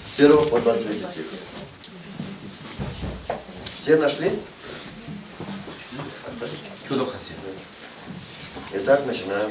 С 1 по 23 стих. Все нашли? 교독하세요. Итак, начинаем.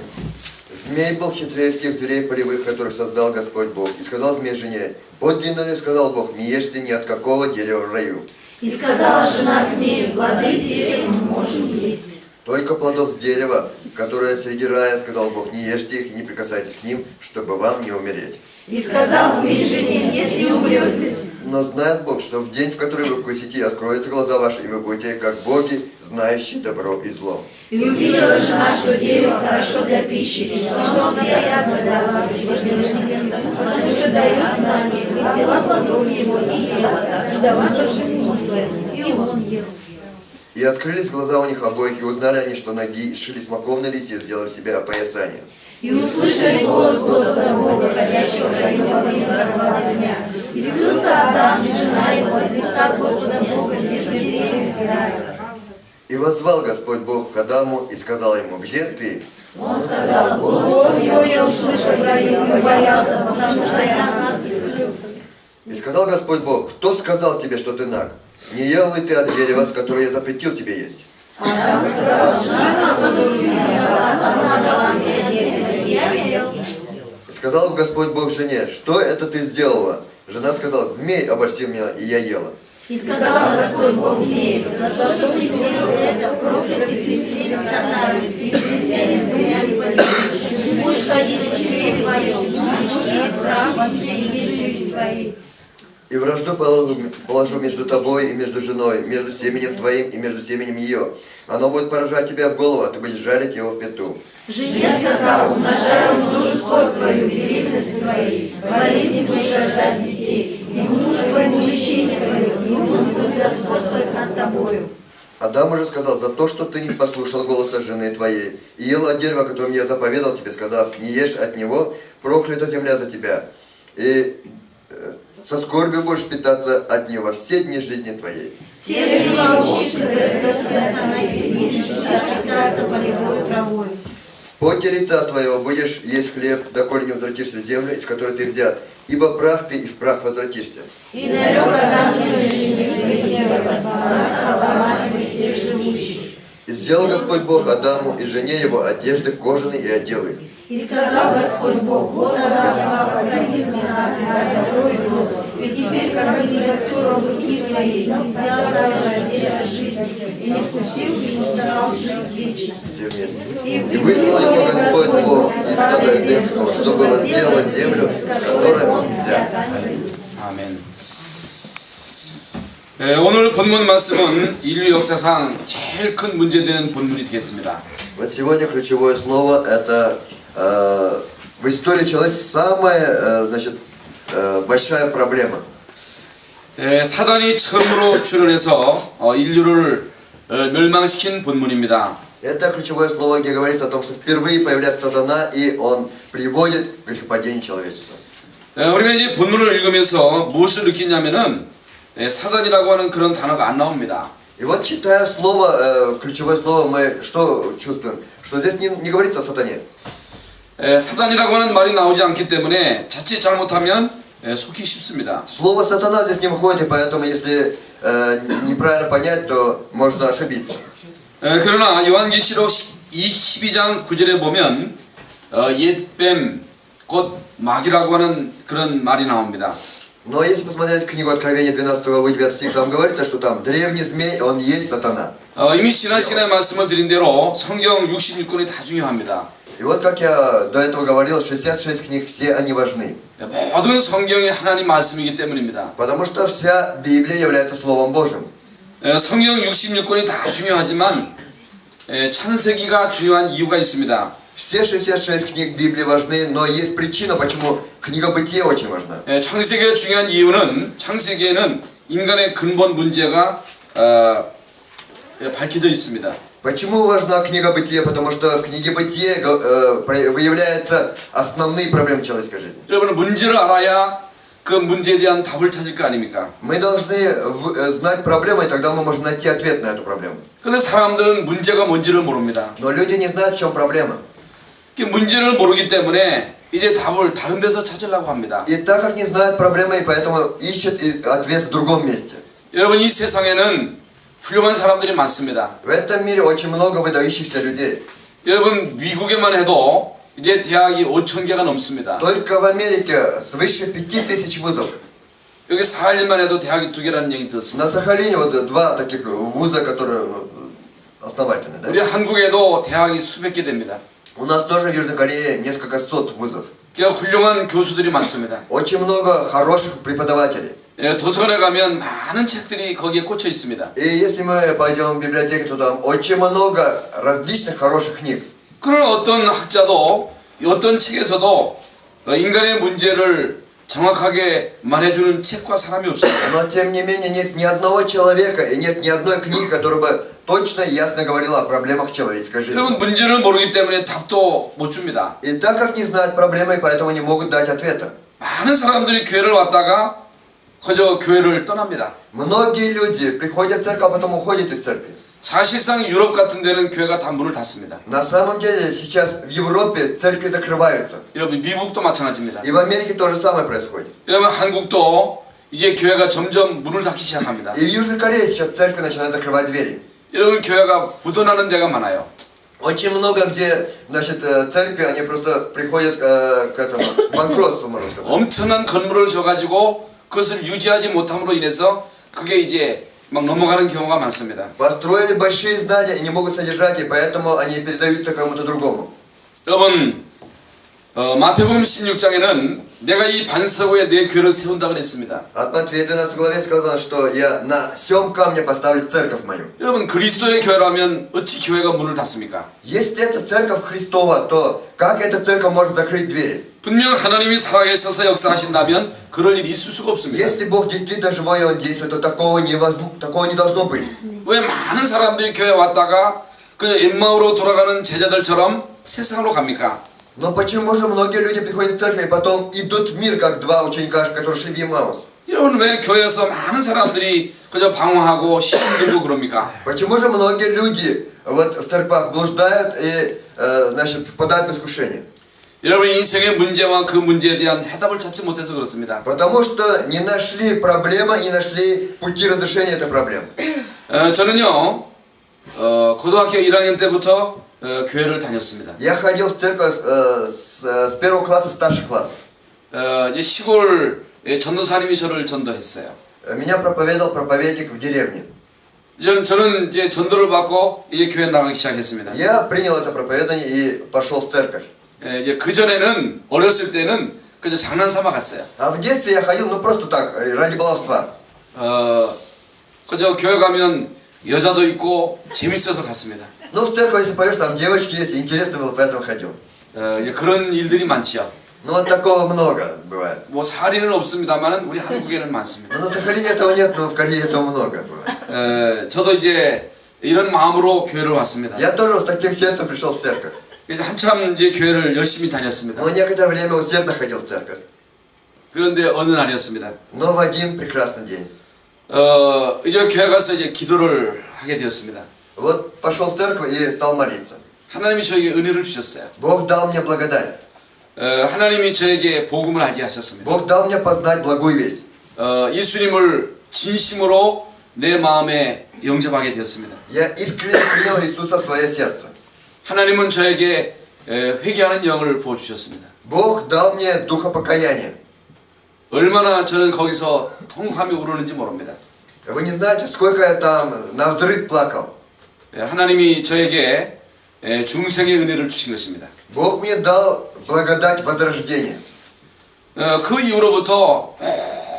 Змей был хитрее всех зверей полевых, которых создал Господь Бог. И сказал змей жене: подлинно ли, сказал Бог, не ешьте ни от какого дерева в раю. И сказала жена змею: плоды дерева мы можем есть. Только плодов с дерева, которое среди рая, сказал Бог, не ешьте их и не прикасайтесь к ним, чтобы вам не умереть. И сказал змей жене: нет, не умрете. Но знает Бог, что в день, в который вы вкусите, откроются глаза ваши, и вы будете как боги, знающие добро и зло. И увидела жена, что дерево хорошо для пищи, и что оно приятно для глаз, потому что дает знание. И взяла плодов его и ела, и дала также мужу своему, и он ел. И открылись глаза у них обоих, и узнали они, что ноги, и сшили смоковные листья, сделали себе опоясание. И услышали голос Господа Бога, ходящего в раю во время дня. И скрылся Адам и жена его от лица Господа Бога между деревьями рая. И воззвал Господь Бог к Адаму и сказал ему: где ты? Он сказал: голос его я услышал в раю и боялся, потому что я скрылся. И сказал Господь Бог: кто сказал тебе, что ты наг? Не ел ли ты от дерева, с которого я запретил тебе есть? Адам сказал: жена, которую я дала, она дала мне дерево, и я ел. И сказал Господь Бог жене: что это ты сделала? Жена сказала: змей обольстил меня, и я ела. И сказал Господь Бог змею: за то, что ты сделал это, проклят ты пред всеми скотами, и пред всеми зверями полевыми. Ты будешь ходить в чреве твоем, и будешь есть прах во все дни жизни своей. И вражду положу между тобой и между женой, между семенем твоим и между семенем ее. Оно будет поражать тебя в голову, а ты будешь жалить его в пяту. Жене сказал: умножай умножу скорбь твою, беременность твоей, болезни будешь рождать детей, и к мужу твоему лечение твое, и он будет господствовать над тобою. Адам уже сказал: за то, что ты не послушал голоса жены твоей, и ел от дерева, которым я заповедал тебе, сказав: не ешь от него, проклята земля за тебя, и со скорбью будешь питаться от него все дни жизни твоей. Теле волчица, растет на тебе, будешь питаться полевой травой. В поте лица твоего будешь есть хлеб, доколе не возвратишься в землю, из которой ты взят, ибо прах ты, и в прах возвратишься. И нарек Адам жене своей Евы, она стала матерью всех живущих. И сделал Господь Бог Адаму и жене его одежды кожаные и одел их. И сказал Господь Бог: вот Адам стал один из нас, и добро и зло. Ведь теперь, как бы не растурил руки своей, взял также одежды жизни, и не вкусил, и не стал жить вечно. Все вместе. И выслал ему Господь Бог из сада Эдемского, чтобы возделывать землю, с которой он взят. 아멘. 오늘 본문 말씀은 인류 역사상 제일 큰 문제되는 본문이 되겠습니다. Вот сегодня ключевое слово это в истории человечества самая большая проблема. 사단이 처음으로 출현해서 인류를 멸망시킨 본문입니다. Это ключевое слово, где говорится о том, что впервые появляется сатана, и он приводит к грехопадению человечества. 우리가 이제 본문을 읽으면서 무엇을 느끼냐면은 사단이라고 하는 그런 단어가 안 나옵니다. И вот читая слово, ключевое слово, мы что чувствуем? Что здесь не говорится о сатане. 사단이라고 하는 말이 나오지 않기 때문에 자칫 잘못하면 속기 쉽습니다. Слово сатана здесь не выходит, и поэтому если неправильно понять, то можно ошибиться. 그러나 요한계시록 12장 9절에 보면 옛뱀 곧 마귀라고 하는 그런 말이 나옵니다. Но если посмотреть книгу Откровения 12 главы 9 стих, там говорится, что там древний змей, он есть сатана. 이미 지난 시간에 말씀을 드린 대로 성경 66권이 다 중요합니다. И вот как я до этого говорил, 66 книг, все они важны. 모든 성경이 하나님 말씀이기 때문입니다. Потому что вся Библия является Словом Божьим. 성경 66권이 다 중요하지만 창세기가 중요한 이유가 있습니다. Все 66 книг Библии важны, но есть причина, почему книга Бытия очень важна. 창세기가 중요한 이유는 창세기에는 인간의 근본 문제가 밝혀져 있습니다. Почему важна книга Бытия? Потому что в книге Бытия выявляются основные проблемы человеческой жизни. 여러분은 문제를 알아야 그 문제에 대한 답을 찾을 거 아닙니까? Мы должны знать проблему, и тогда мы можем найти ответ на эту проблему. 근데 사람들은 문제가 뭔지를 모릅니다. Но люди не знают, в чем проблема. 문제를 모르기 때문에 이제 답을 다른 데서 찾으려고 합니다. И так как не знают проблемы, и поэтому ищут ответ в другом месте. 여러분, 이 세상에는 훌륭한 사람들이 많습니다. В этом мире очень много выдающихся людей. 여러분, 미국에만 해도 이제 대학이 5,000개가 넘습니다. Только в Америке свыше 5000 вузов. 여기 사할린만 해도 대학이 2개라는 얘기 들었습니다. На Сахалине вот два таких вуза, которые основательные. Да? 우리 한국에도 대학이 수백 개 됩니다. У нас тоже в Южной Корее несколько сот вузов. 그러니까 훌륭한 교수들이 많습니다. Очень много хороших преподавателей. 예, 도서관에 가면 많은 책들이 거기에 꽂혀 있습니다. И если мы пойдем в библиотеку, то там очень много различных хороших книг. 그런 어떤 학자도 어떤 책에서도 인간의 문제를 정확하게 말해주는 책과 사람이 없습니다. Но тем не менее нет ни одного человека и нет ни одной книги, которая бы точно и ясно говорила о проблемах человеческой жизни. 여러분, 문제를 모르기 때문에 답도 못 줍니다. И так как не знают проблемы, поэтому не могут дать ответа. 많은 사람들이 교회를 왔다가 그저 교회를 떠납니다. Многие люди приходят в церковь, а потом уходят из церкви. 사실상 유럽 같은 데는 교회가 다 문을 닫습니다. На самом деле сейчас в Европе церкви закрываются. 여러분, 미국도 마찬가지입니다. И в Америке то же самое происходит. 여러분, 한국도 이제 교회가 점점 문을 닫기 시작합니다. И в Южной Корее сейчас церковь начинает закрывать двери. 여러분, 교회가 부도나는 데가 많아요. Очень много где, значит, церкви, они просто приходят к этому банкротству, можно сказать. 엄청난 건물을 져가지고 그것을 유지하지 못함으로 인해서 그게 이제 막 넘어가는 경우가 많습니다. Построили большие здания и не могут содержать, и поэтому они передаются кому-то другому. 여러분, 마태복음 16장에는 내가 이 반석 위에 내 교회를 세운다 그랬습니다. От Матфея 12 главе сказано, что я на сём камне поставлю церковь мою. 여러분, 그리스도의 교회라면 어찌 교회가 문을 닫습니까? Если это церковь Христова, то как эта церковь может закрыть двери? 분명 하나님이 살아계셔서 역사하신다면 그럴 일이 있을 수가 없습니다. Если Бог действительно живой и Он действует, то такого не должно быть. 왜 많은 사람들이 교회 왔다가 그 엠마오로 돌아가는 제자들처럼 세상으로 갑니까? Но почему же многие люди приходят в церковь и потом идут в мир, как два ученика, которые шли в Емаус? 여러분, 왜 교회에서 많은 사람들이 그저 방황하고 시험 들고 그럽니까? Почему же многие люди вот в церквах блуждают и, значит, впадают в искушение? 여러분, 인생의 문제와 그 문제에 대한 해답을 찾지 못해서 그렇습니다. Потому что не нашли проблемы, не нашли пути разрешения этой проблемы. 저는요, 고등학교 1학년 때부터 교회를 다녔습니다. Я ходил в церковь с первого класса, старших классов. 이제 시골 전도사님이 저를 전도했어요. Меня проповедовал проповедник в деревне. 저는 이제 전도를 받고 이제 교회 나가기 시작했습니다. Я принял это проповедание и пошел в церковь. 이제 그 전에는 어렸을 때는 그저 장난삼아 갔어요. А в детстве я ходил, ну просто так, ради баловства. 그저 교회 가면 여자도 있고 재밌어서 갔습니다. Ну в церковь, если поешь, там девочки есть, интересно было, поэтому ходил. 이제 그런 일들이 많지요. Ну вот такого много бывает. 뭐 사리는 없습니다만은 우리 한국에는 많습니다. Но на Сахалине этого нет, но в Корее этого много бывает. 저도 이제 이런 마음으로 교회를 왔습니다. Я тоже с таким сердцем пришел в церковь. 그래서 한참 이제 교회를 열심히 다녔습니다. Но некоторое время усердно ходил в церковь. 그런데 어느 날이었습니다. Но в один прекрасный день. 이제 교회 가서 이제 기도를 하게 되었습니다. Вот пошел в церковь и стал молиться. 하나님이 저에게 은혜를 주셨어요. Бог дал мне благодать. 하나님이 저에게 복음을 알게 하셨습니다. Бог дал мне познать благую весть. 예수님을 진심으로 내 마음에 영접하게 되었습니다. Я искренне принял Иисуса в свое сердце. 하나님은 저에게 회개하는 영을 부어주셨습니다. Бог дал мне духа покаяния. 얼마나 저는 거기서 통함이 오르는지 모릅니다. Вы не знаете, сколько я там навзрыд плакал. 하나님이 저에게 중생의 은혜를 주신 것입니다. Бог мне дал благодать возрождения. 그 이후로부터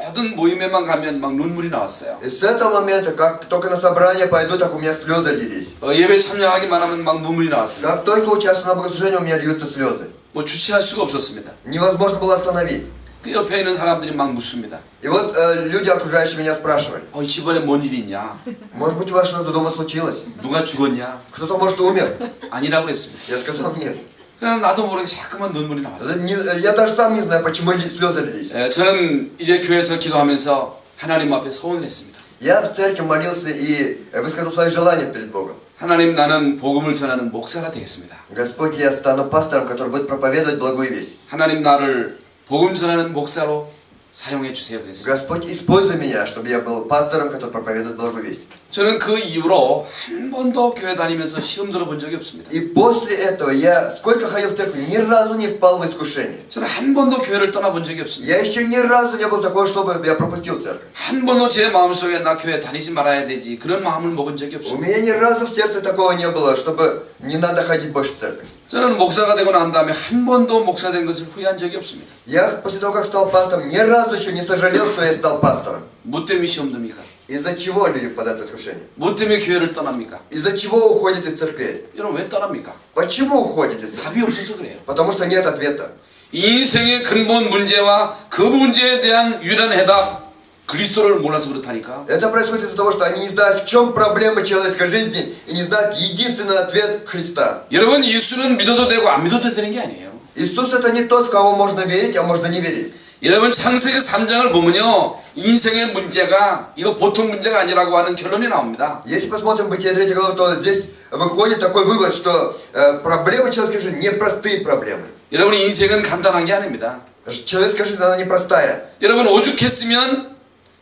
모든 모임에만 가면 막 눈물이 나왔어요. И с этого момента, как только на собрание пойду, так у меня слезы лились. 예배 참여하기만 하면 막 눈물이 나왔습니다. Как только участвую на богослужении, у меня льются слезы. 뭐 주체할 수가 없었습니다. Невозможно было остановить. 그 옆에 있는 사람들이 막 묻습니다. И вот люди, окружающие меня, спрашивали: 이 집안에 뭔 일이 있냐? может быть, у вас что-то дома случилось? 누가 죽었냐? Кто-то, может, умер? 아니라고 그랬습니다. Я сказал: нет. 그냥 나도 모르게 자꾸만 눈물이 나왔어요. Я даже сам не знаю, почему слезы лились. 저는 이제 교회에서 기도하면서 하나님 앞에 소원을 했습니다. Я в церкви молился и высказал свои желания перед Богом. 하나님 나는 복음을 전하는 목사가 되겠습니다. Господь, я стану пастором, который будет проповедовать благую весть. 하나님 나를 복음 전하는 목사로 사용해 주세요 그랬습니다. Господь, используй меня, чтобы я был пастором, который проповедует благую весть. 저는 그 이후로 한 번도 교회 다니면서 시험 들어본 적이 없습니다. И после этого я, сколько ходил в церковь, ни разу не впал в искушение. 저는 한 번도 교회를 떠나본 적이 없습니다. Я еще ни разу не был такой, чтобы я пропустил церковь. 한 번도 제 마음속에 나 교회 다니지 말아야 되지 그런 마음을 먹은 적이 У 없습니다. меня ни разу в сердце такого не было, чтобы не надо ходить больше в церковь. 저는 목사가 되고 난 다음에 한 번도 목사 된 것을 후회한 적이 없습니다. Я после того, как стал пастором, ни разу еще не сожалел, что я стал пастором. 뭐 때문에 시험 듭니까? Из-за чего люди впадают в искушение? 뭐 때문에 교회를 떠납니까? Из-за чего уходят из церквей? 여러분 왜 떠납니까? Почему уходят из церкви? 답이 없어서 그래요. Потому что нет ответа. 인생의 근본 문제와 그 문제에 대한 유일한 해답 그리스도를 몰라서 그렇다니까. Это происходит из-за того, что они не знают, в чем проблема человеческой жизни и не знают единственный ответ Христа. 여러분 예수는 믿어도 되고 안 믿어도 되는 게 아니에요. Иисус это не тот, в кого можно верить, а можно не верить. 여러분 창세기 3장을 보면요 인생의 문제가 이거 보통 문제가 아니라고 하는 결론이 나옵니다. Если посмотрим Бытие 3 главы, то здесь выходит такой вывод, что проблемы человеческой жизни не простые проблемы. 여러분 인생은 간단한 게 아닙니다. Человеческая жизнь, она непростая. 여러분 오죽했으면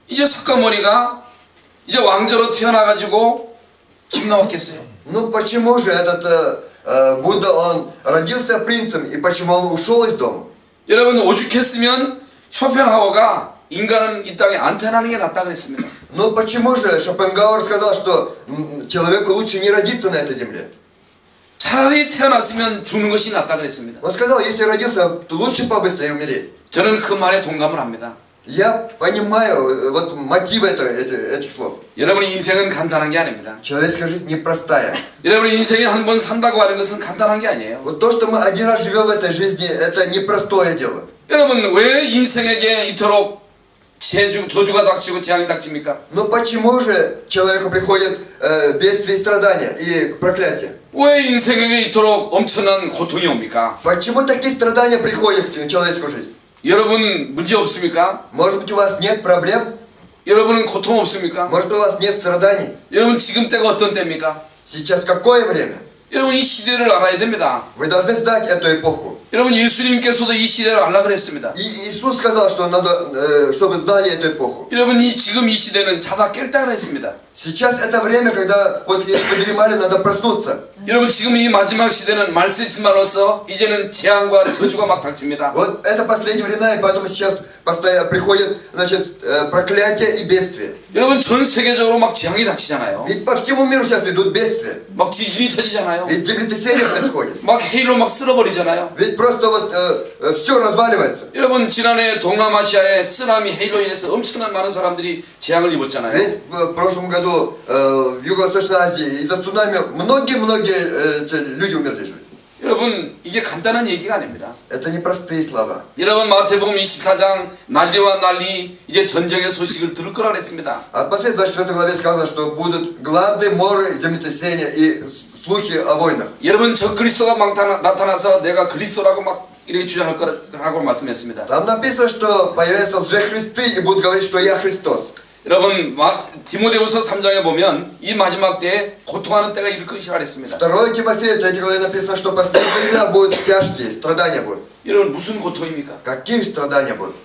이제 석가모니가 이제 왕자로 태어나가지고 집 나왔겠어요? Ну почему же этот Будда, он родился принцем, и почему он ушел из дома? 여러분 오죽했으면 쇼펜하우어가 인간은 이 땅에 안 태어나는 게 낫다 그랬습니다. Ну почему же Шопенгауэр сказал, что человеку лучше не родиться на этой земле? 차라리 태어났으면 죽는 것이 낫다 그랬습니다. Он сказал, если родился, то лучше побыстрее умереть. 저는 그 말에 동감을 합니다. Я понимаю вот мотивы этих слов. 여러분의 인생은 간단한 게 아닙니다. Человеческая жизнь непростая. 여러분의 인생에 한 번 산다고 하는 것은 간단한 게 아니에요. Вот то, что мы один раз живем в этой жизни, это непростое дело. 여러분 왜 인생에게 이토록 저주가 닥치고 재앙이 닥칩니까? Но почему же человеку приходят бедствия и страдания и проклятия? 왜 인생에게 이토록 엄청난 고통이 옵니까? Почему такие страдания приходят в человеческую жизнь? 여러분 문제 없습니까? Может быть, у вас нет проблем? 여러분은 고통 없습니까? Может быть, у вас нет страданий? 여러분 지금 때가 어떤 때입니까? Сейчас какое время? 여러분 이 시대를 알아야 됩니다. Вы должны знать эту эпоху. 여러분 예수님께서도 이 시대를 알라 그랬습니다. И Иисус сказал, что надо, чтобы знали эту эпоху. 여러분 지금 이 시대는 자다 깰다 그랬습니다. Сейчас это время, когда вот если вы дремали, надо проснуться. 여러분 지금 이 마지막 시대는 말세지만로서 이제는 재앙과 저주가 막 닥칩니다. Вот это последние времена, и поэтому сейчас постоянно приходят, значит, проклятия и бедствия. 여러분 전 세계적으로 막 재앙이 닥치잖아요. Ведь по всему миру сейчас идут бедствия. 막 지진이 터지잖아요. Ведь землетрясения происходят. 막 헤일로 막 쓸어버리잖아요. Ведь просто вот все разваливается. 여러분 지난해 동남아시아의 쓰나미 헤일로 인해서 엄청난 많은 사람들이 재앙을 입었잖아요. Ведь в прошлом году в Юго-Восточной Азии из-за цунами многие люди умерли же. 여러분 이게 간단한 얘기가 아닙니다. Это непростые слова. 여러분 마태복음 24장 난리와 난리 이제 전쟁의 소식을 들을 거라 그랬습니다. А в 24 главе сказано, что будут глады, моры, землетрясения и слухи о войнах. 여러분 저 그리스도가 막 나타나서 내가 그리스도라고 막 이렇게 주장할 거라고 말씀했습니다. Там написано, что появятся лжехристы и будут говорить, что я Христос. 여러분 디모데후서 3장에 보면 이 마지막 때에 고통하는 때가 이를 것이라 그랬습니다. 2 Тимофея 3 главе написано, что последние времена будут тяжкие, страдания будут. 여러분 무슨 고통입니까? Какие страдания будут?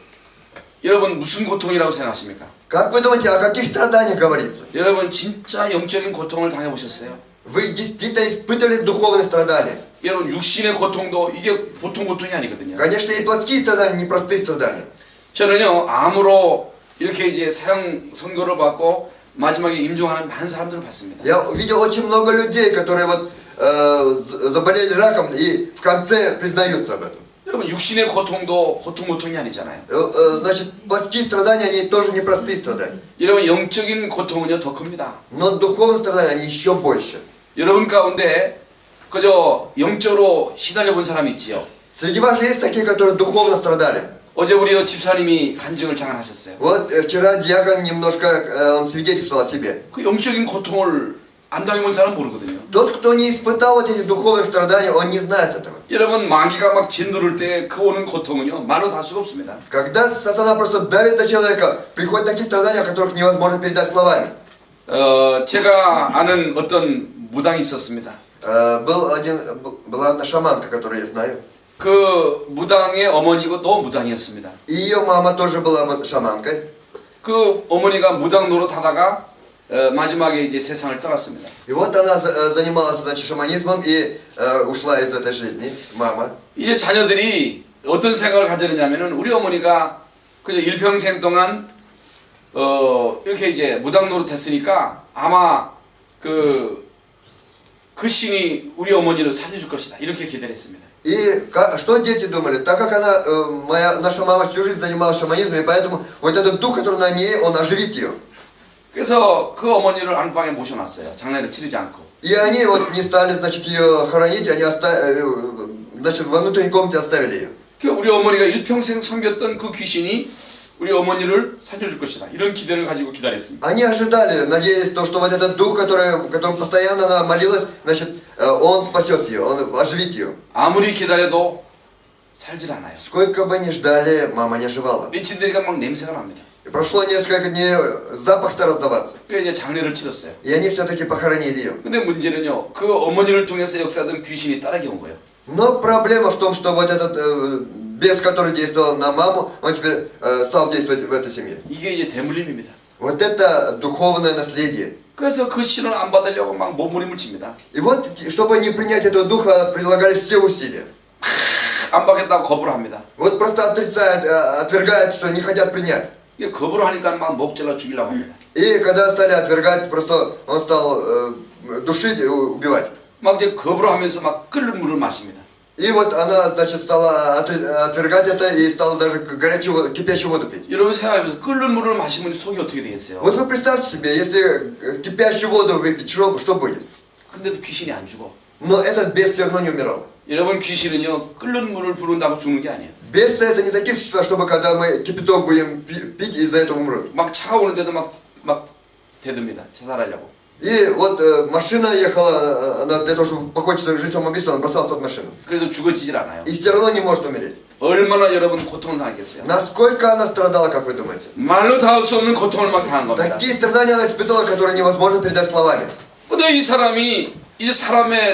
여러분 무슨 고통이라고 생각하십니까? Как вы думаете, о каких страданиях говорится? 여러분 진짜 영적인 고통을 당해보셨어요? Вы действительно испытывали духовные страдания? 여러분 육신의 고통도 이게 보통 고통이 아니거든요. Конечно, и плотские страдания, непростые страдания. 저는요 암으로 이렇게 이제 사형 선고를 받고 마지막에 임종하는 많은 사람들을 봤습니다. Я увидел очень много людей, которые вот заболели раком и в конце признаются об этом. 여러분 육신의 고통도 보통 고통이 아니잖아요. Значит, плотские страдания, они тоже непростые страдания. 여러분 영적인 고통은요 더 큽니다. Но духовные страдания, они еще больше. 여러분 가운데 그저 영적으로 시달려 본 사람이 있지요. Среди вас же есть такие, которые духовно страдали. 어제 우리 집사님이 간증을 잠깐 하셨어요. Вот вчера диакон немножко он свидетельствовал о себе. 그 영적인 고통을 안 당해본 사람은 모르거든요. Тот, кто не испытал вот этих духовных страданий, он не знает этого. 여러분 마귀가 막 짓누를 때 그 오는 고통은요 말로 다 수가 없습니다. Когда сатана просто давит на человека, приходят такие страдания, о которых невозможно передать словами. 제가 아는 어떤 무당이 있었습니다. Была одна шаманка, которую я знаю. 그 무당의 어머니고 또 무당이었습니다. И ее мама тоже была шаманкой. 그 어머니가 무당 노릇하다가 마지막에 이제 세상을 떠났습니다. И вот она занималась, значит, шаманизмом и ушла из этой жизни, мама. 이제 자녀들이 어떤 생각을 가졌느냐면은 우리 어머니가 그저 일평생 동안 이렇게 이제 무당 노릇했으니까 아마 그 신이 우리 어머니를 살려줄 것이다 이렇게 기대를 했습니다. И что дети думали? Так как наша мама всю жизнь занималась шаманизмом, и поэтому вот этот дух, который на ней, он оживит ее. 그래서 그 어머니를 안방에 모셔놨어요. 장례를 치르지 않고. И они вот не стали, значит, ее хоронить, они значит, во внутренней комнате оставили ее. 그 우리 어머니가 일평생 섬겼던 그 귀신이 우리 어머니를 살려줄 것이다. 이런 기대를 가지고 기다렸습니다. Они ожидали, надеялись, что вот этот дух, который постоянно она молилась, значит, он спасет ее, он оживит ее. 아무리 기다려도 살질 않아요. Сколько бы ни ждали, мама не оживала. 며칠 되니까 막 냄새가 납니다. И прошло несколько дней, запах стал раздаваться. 그래서 이제 장례를 치렀어요. И они все-таки похоронили ее. 근데 문제는요, 그 어머니를 통해서 역사하던 귀신이 따라게 온 거예요. Но проблема в том, что вот этот бес, который действовал на маму, он теперь стал действовать в этой семье. 이게 이제 대물림입니다. Вот это духовное наследие. 그래서 그 신을 안 받으려고 막 몸부림을 칩니다. И вот, чтобы не принять этого духа, прилагали все усилия. 안 받겠다고 거부를 합니다. Вот просто отрицают, отвергают, что не хотят принять. 이게 거부를 하니까 막 목질러 죽이려고 합니다. И когда стали отвергать, просто он стал душить, убивать. 막 이제 거부를 하면서 막 끓는 물을 마십니다. И вот она, значит, стала отвергать это и стала даже горячую, кипящую воду пить. 여러분 생각해보세요. 끓는 물을 마시면 속이 어떻게 되겠어요? Вот вы представьте себе, если кипящую воду выпить, что будет? 근데도 귀신이 안 죽어. Но этот бес все равно не умирал. 여러분 귀신은요, 끓는 물을 부른다고 죽는 게 아니에요. Бесы это не такие существа, чтобы когда мы кипяток будем пить, из-за этого умрут. 막 차가 오는데도 막 대듭니다. 자살하려고. И вот машина ехала, она для того, чтобы покончить жизнь самоубийством, она бросала под машину. 그래도 죽어지질 않아요. И все равно не может умереть. 얼마나 여러분 고통을 당했겠어요? Насколько она страдала, как вы думаете? 말로 다 할 수 없는 고통을 막 당한 겁니다. Такие страдания она испытала, которые невозможно передать словами. 근데 이 사람이 이제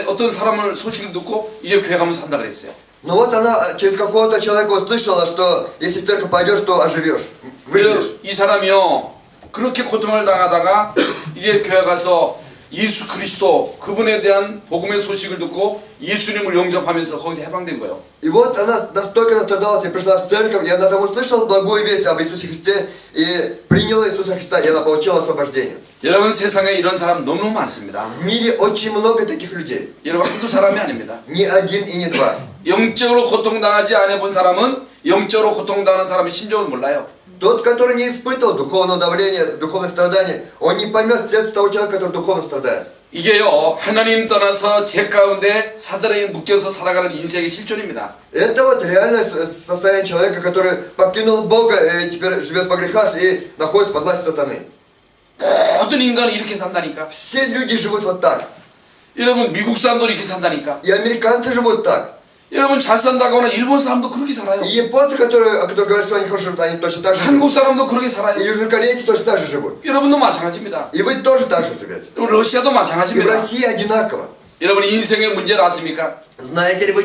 어떤 사람을 소식을 듣고 이제 교회 가면 산다 그랬어요. Но вот она через какого-то человека услышала, что если в церковь пойдешь, то оживешь, выживешь. 이 사람이요, 그렇게 고통을 당하다가 이제 교회 가서 예수 그리스도 그분에 대한 복음의 소식을 듣고 예수님을 영접하면서 거기서 해방된 거예요. И вот она настолько настрадалась и пришла в церковь, и она там услышала благую весть об Иисусе Христе и приняла Иисуса Христа, и она получила освобождение. 여러분 세상에 이런 사람 너무 많습니다. В мире очень много таких людей. 여러분 한두 사람이 아닙니다. Не один и не два. 영적으로 고통당하지 않아 본 사람은 영적으로 고통당하는 사람의 심정을 몰라요. Тот, который не испытывал духовного давления, духовных страданий, он не поймет сердце того человека, который духовно страдает. 이게요, 하나님 떠나서 죄 가운데 사단에 묶여서 살아가는 인생의 실존입니다. Это вот реальное состояние человека, который покинул Бога и теперь живет во грехах и находится под властью сатаны. 모든 인간은 이렇게 산다니까. Все люди живут вот так. 여러분 미국 사람도 이렇게 산다니까. И американцы живут так. 여러분 잘 산다고 하는 일본 사람도 그렇게 살아요. И японцы, которые говорят, что они хорошо живут, они точно так же 한국 живут. 사람도 그렇게 살아요. И южнокорейцы точно так же живут. 여러분도 마찬가지입니다. И вы тоже так же живете. 여러분 러시아도 И в 마찬가지입니다. России одинаково. 여러분 인생의 문제를 아십니까? Знаете ли вы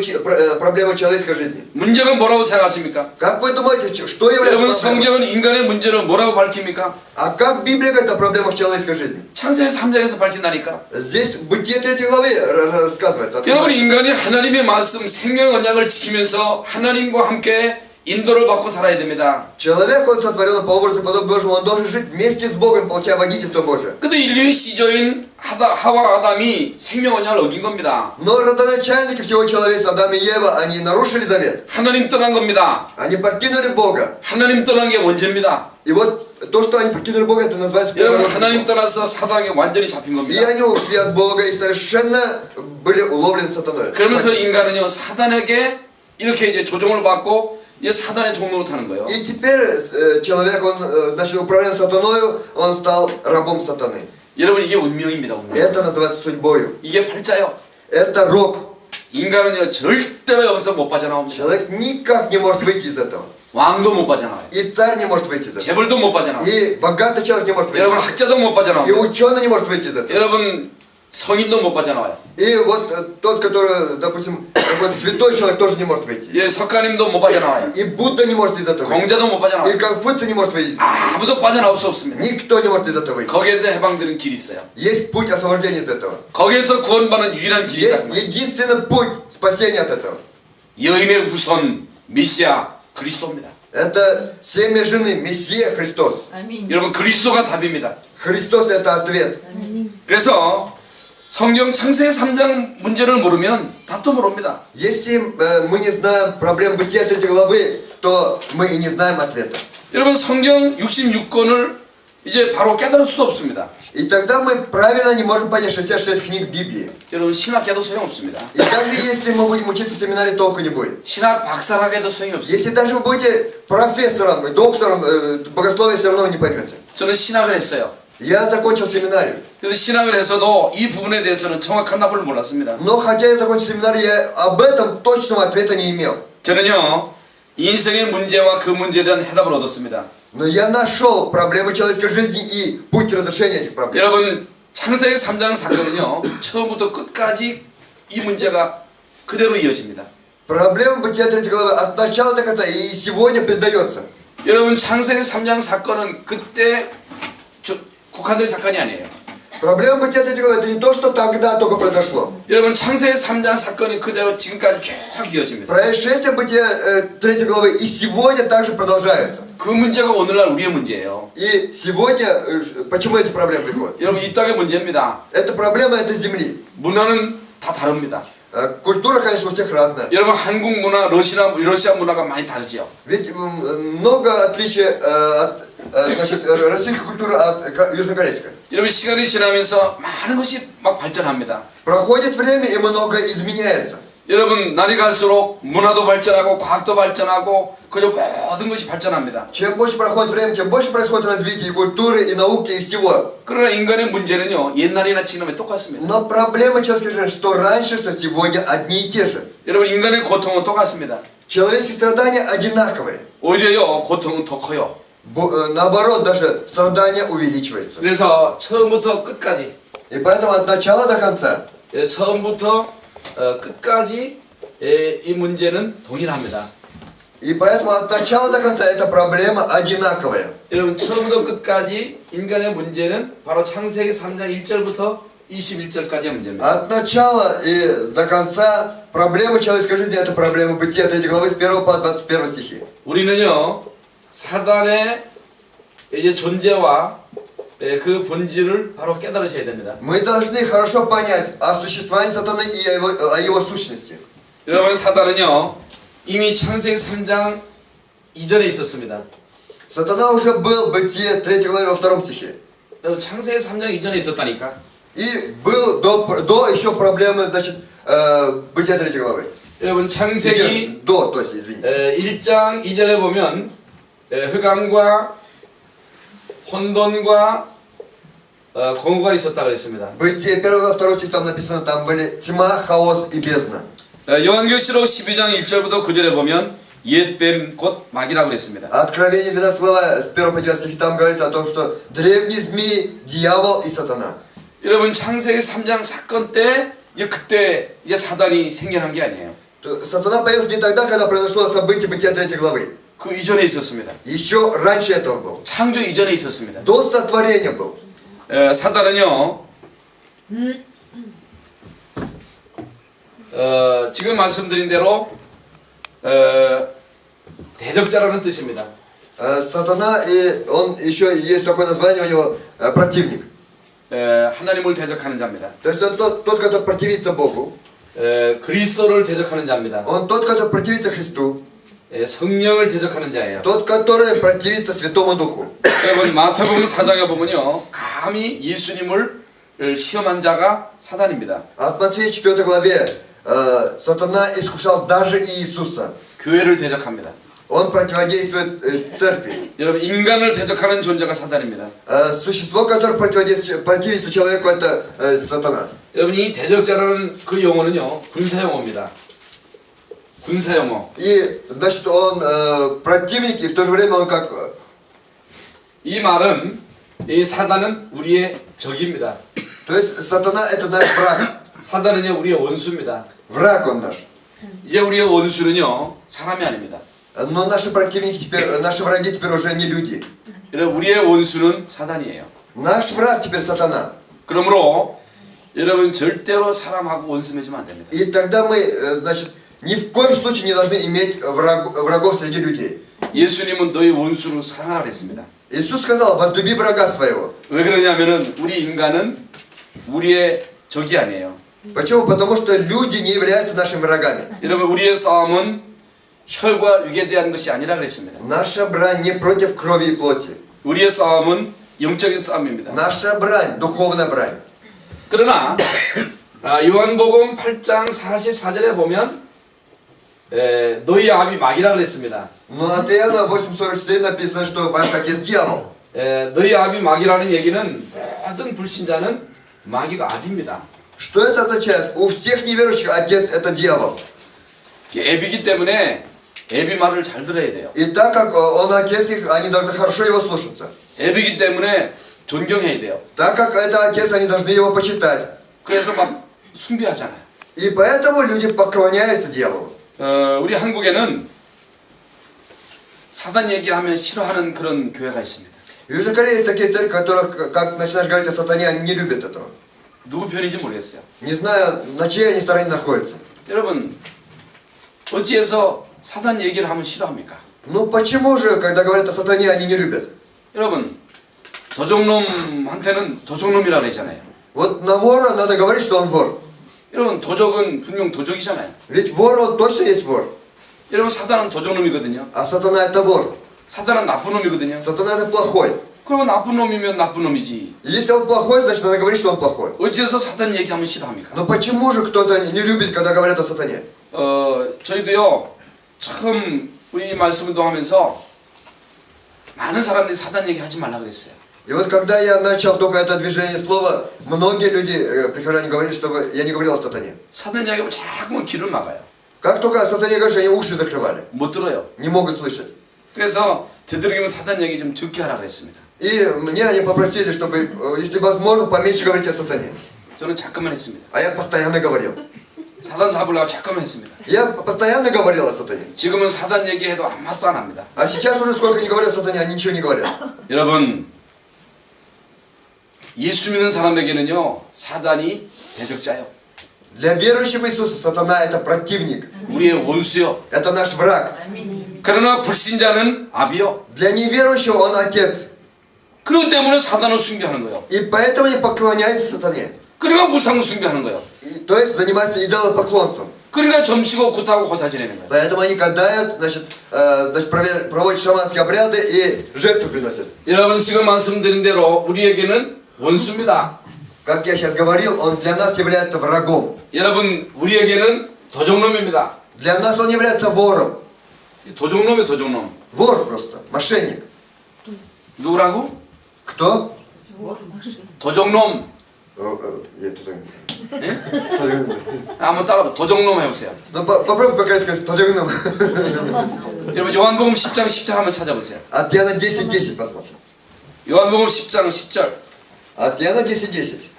проблему человеческой жизни? 문제가 뭐라고 생각하십니까? Как вы думаете, что является 여러분 проблемой? 성경은 인간의 문제를 뭐라고 밝힙니까? А как Библия говорит о проблемах человеческой жизни? 창세기 3장에서 밝힌다니까. Здесь в Бытие 3 главе рассказывается. 여러분 인간이 하나님의 말씀 생명 언약을 지키면서 하나님과 함께 인도를 받고 살아야 됩니다. Человек, он сотворен по образу и подобию Божьему, он должен жить вместе с Богом, получая водительство Божие. 근데 인류의 시조인 하와 아담이 생명 언약을 어긴 겁니다. Но родоначальники всего человечества, Адам и Ева, они нарушили завет. 하나님 떠난 겁니다. Они покинули Бога. 하나님 떠난 게 원죄입니다. И вот то, что они покинули Бога, это называется 여러분 первородство. 하나님 떠나서 사단에게 완전히 잡힌 И 겁니다. они ушли от Бога и совершенно были уловлены сатаной. 그러면서 인간은요 사단에게 이렇게 이제 조종을 받고 이제 사단의 종로로 타는 거예요. И теперь человек, он начал управлять сатаною, он стал рабом сатаны. 여러분 이게 운명입니다. 운명. Это называется судьбою. 이게 팔자요. Это рок. 인간은요 절대로 여기서 못 빠져나옵니다. Человек никак не может выйти из этого. 왕도 못 빠져나와요. И царь не может выйти из этого. 재벌도 못 빠져나와요. И богатый человек не может выйти. 여러분 학자도 못 И 빠져나와요. ученый не может выйти из этого. 여러분 성인도 못 빠져나와요. И вот тот, который, допустим, какой-то святой человек, тоже не может выйти. 예, 석가님도 못 빠져나와요. И Будда не может из этого выйти. 공자도 못 И 빠져나와요. Конфуций не может выйти. 아무도 빠져나올 수 없습니다. Никто не может из этого выйти. 거기에서 해방되는 길이 있어요. Есть путь освобождения из этого. 거기에서 구원받는 유일한 길이 Есть 있다. единственный путь спасения от этого. 여인의 후손 메시아 그리스도입니다. Это семя жены, Мессия Христос. 여러분 그리스도가 답입니다. Христос это ответ. 그래서 성경 창세기 3장 문제를 모르면 답도 모릅니다. Если мы не знаем проблем бытия 3 главы, то мы и не знаем ответа. 여러분 성경 66권을 이제 바로 깨달을 수도 없습니다. И тогда мы правильно не можем понять 66 книг Библии. 여러분 신학계도 소용없습니다. И даже если мы будем учиться в семинаре, толку не будет. 신학 박사라고 소용이 없습니다. Если даже вы будете профессором, доктором богословия, все равно вы не поймете. 저는 신학을 했어요. Я закончил семинарию. 그래서 신학을 해서도 이 부분에 대해서는 정확한 답을 몰랐습니다. Но хотя я закончил семинарию, я об этом точного ответа не имел. 저는요 인생의 문제와 그 문제에 대한 해답을 얻었습니다. Но я нашел проблемы человеческой жизни и путь разрешения этих проблем. 여러분 창세기 3장 사건은요 처음부터 끝까지 이 문제가 그대로 이어집니다. Проблема бытия 3 главы от начала до конца и сегодня передается. 여러분 창세기 3장 사건은 그때 국한된 사건이 아니에요. Проблема бытия 3 главы это не то, что тогда только произошло. 여러분 창세기 3장 사건이 그대로 지금까지 쭉 이어집니다. Происшествия бытия 3 главы и сегодня также продолжаются. 그 문제가 오늘날 우리의 문제예요. И сегодня, почему эти проблемы приходят? 여러분 이 땅의 문제입니다. Это проблема этой земли. 문화는 다 다릅니다. Культура, конечно, у всех разная. 여러분 한국 문화, 러시아 문화가 많이 다르죠. Ведь много отличий от российской культуры от южнокорейской. 여러분 시간이 지나면서 많은 것이 막 발전합니다. Проходит время и много изменяется. 여러분 날이 갈수록 문화도 발전하고 과학도 발전하고 그저 모든 것이 발전합니다. Чем больше проходит время, тем больше происходит развитие и культуры, и науки, и всего. 그러나 인간의 문제는요 옛날이나 지금에 똑같습니다. Но проблема человеческой жизни, что раньше, что сегодня одни и те же. 여러분 인간의 고통은 똑같습니다. Человеческие страдания одинаковые. 오히려요 고통은 더 커요. Наоборот, даже страдания увеличиваются. 그래서 처음부터 끝까지 И поэтому от начала до конца 처음부터 끝까지 이 문제는 동일합니다. И поэтому от начала до конца эта проблема одинаковая. 여러분 처음부터 끝까지 인간의 문제는 바로 창세기 3장 1절부터 21절까지의 문제입니다. От начала и до конца проблема человеческой жизни это проблема бытия 3 главы с 1 по 21 стихи. 우리는요 사단의 이제 존재와 그 본질을 바로 깨달으셔야 됩니다. Мы должны хорошо понять о существовании сатаны и о его сущности. 여러분 사단은요 이미 창세기 3장 이전에 있었습니다. Сатана уже был в Бытие 3 главе во 2 стихе. 여러분 창세기 3장 이전에 있었다니까. И был до еще проблемы, значит, Бытия 3 главы. 여러분 창세기 До, то есть, извините. 1장 2절에 보면 흑암과 혼돈과 공허가 있었다 그랬습니다. Бытие 1 глава 2 стих там написано, там были тьма, хаос и бездна. 요한계시록 12장 1절부터 9절에 보면 옛뱀 곧 마귀라고 그랬습니다. Откровение 12 глава с 1 по 9 стихи там говорится о том, что древний змей, дьявол и сатана. 여러분 창세기 3장 사건 때 그때 이제 사단이 생겨난 게 아니에요. Сатана появился не тогда, когда произошло событие Бытия 3 главы. 그 이전에 있었습니다. Еще раньше этого был. 창조 이전에 있었습니다. До сотворения был. 사단은요 지금 말씀드린 대로 대적자라는 뜻입니다. Сатана, и он еще есть такое название у него, противник. 하나님을 대적하는 자입니다. То есть он тот, который противится Богу. 그리스도를 대적하는 자입니다. Он тот, который противится Христу. 성령을 대적하는 자예요. Тот, который противится Святому Духу. 여러분 마태복음 4장에 보면요 감히 예수님을 시험한 자가 사단입니다. От Матфея 4 главе сатана искушал даже Иисуса. 교회를 대적합니다. Он противодействует церкви. 여러분 인간을 대적하는 존재가 사단입니다. Существо, которое противится человеку, это сатана. 여러분 이 대적자라는 그 용어는요 군사 용어입니다. 군사 용어. И значит он противник, и в то же время он как... 이 말은 이 사단은 우리의 적입니다. То есть сатана это наш враг. 사단은요 우리의 원수입니다. Враг он наш. 이제 우리의 원수는요 사람이 아닙니다. Но наши противники теперь, наши враги теперь уже не люди. 여러분 우리의 원수는 사단이에요. Наш враг теперь сатана. 그러므로 여러분 절대로 사람하고 원수 맺으면 안 됩니다. И тогда мы, значит, ни в коем случае не должны иметь врагов среди людей. 예수님은 너희 원수를 사랑하라 그랬습니다. Иисус сказал, возлюби врага своего. 왜 그러냐면은 우리 인간은 우리의 적이 아니에요. Почему? Потому что люди не являются нашими врагами. 여러분 우리의 싸움은 혈과 육에 대한 것이 아니라 그랬습니다. Наша брань не против крови и плоти. 우리의 싸움은 영적인 싸움입니다. Наша брань, духовная брань. 그러나 요한복음 8장 44절에 보면 너희 아비 마귀라 그랬습니다. Но от Иоанна 8:44 написано, что ваш отец дьявол. 너희 아비 마귀라는 얘기는 모든 불신자는 마귀가 아비입니다. Что это означает? У всех неверующих отец это дьявол. 애비기 때문에 애비 말을 잘 들어야 돼요. И так как он отец их, они должны хорошо его слушаться. 애비기 때문에 존경해야 돼요. Так как это отец, они должны его почитать. 그래서 막 숭배하잖아요. И поэтому люди поклоняются дьяволу. 우리 한국에는 사단 얘기하면 싫어하는 그런 교회가 있습니다. В Южной Корее есть такие церкви, которые, как начинаешь говорить о сатане, они не любят этого. 누구 편인지 모르겠어요. Не знаю, на чьей они стороне находятся. 여러분 어찌해서 사단 얘기를 하면 싫어합니까? Ну почему же, когда говорят о сатане, они не любят? 여러분 도적놈한테는 도적놈이라 그러잖아요. Вот на вора надо говорить, что он вор. 여러분 도적은 분명 도적이잖아요. Ведь вор, он точно есть вор. 여러분 사단은 도적놈이거든요. А сатана это вор. 사단은 나쁜 놈이거든요. Сатана это плохой. 그러면 나쁜 놈이면 나쁜 놈이지. И если он плохой, значит надо говорить, что он плохой. 어째서 사단 얘기하면 싫어합니까? Но почему же кто-то не любит, когда говорят о сатане? 저희도요 처음 우리 말씀 운동하면서 많은 사람들이 사단 얘기 하지 말라 그랬어요. И вот когда я начал только это движение слова, многие люди, прихожане, говорили, чтобы я не говорил о сатане. 사단 얘기하면 자꾸만 귀를 막아요. Как только о сатане говоришь, они уши закрывали. 못 들어요. Не могут слышать. 그래서 되도록이면 사단 얘기 좀 적게 하라 그랬습니다. И мне они попросили, чтобы, если возможно, поменьше говорить о сатане. 저는 잠깐만 했습니다. А я постоянно говорил. 사단 잡으려고 잠깐만 했습니다. Я постоянно говорил о сатане. 지금은 사단 얘기해도 아무 말도 안 합니다. А сейчас уже сколько не говорят о сатане, они ничего не говорят. 여러분 예수 믿는 사람에게는요 사단이 대적자요. Для верующего Иисуса сатана это противник. 우리의 원수요. Это наш враг. 그러나 불신자는 아비요. Для неверующего он отец. 그렇기 때문에 사단을 숭배하는 거예요. И поэтому они поклоняются сатане. 그러니까 무상을 숭배하는 거예요. То есть занимаются идолопоклонством. 그러니까 점치고 굿하고 호사 지내는 거예요. Поэтому они гадают, значит, проводят шаманские обряды и жертвы приносят. 여러분 지금 말씀드린 대로 우리에게는 원수입니다. Как я сейчас говорил, он для нас является врагом. 여러분 우리에게는 도적놈입니다. Для нас он является вором. 도적놈이 도적놈. Вор просто, мошенник. 누구라고? Кто? 도적놈. Я это знаю. 예? 한번 따라봐. 도적놈 해보세요. Ну попробуй пока сказать «Тадягном». 여러분 요한복음 10장 10절 한번 찾아보세요. От Иоанна 10:10 посмотрим. 요한복음 10장 10절. От Иоанна 10:10.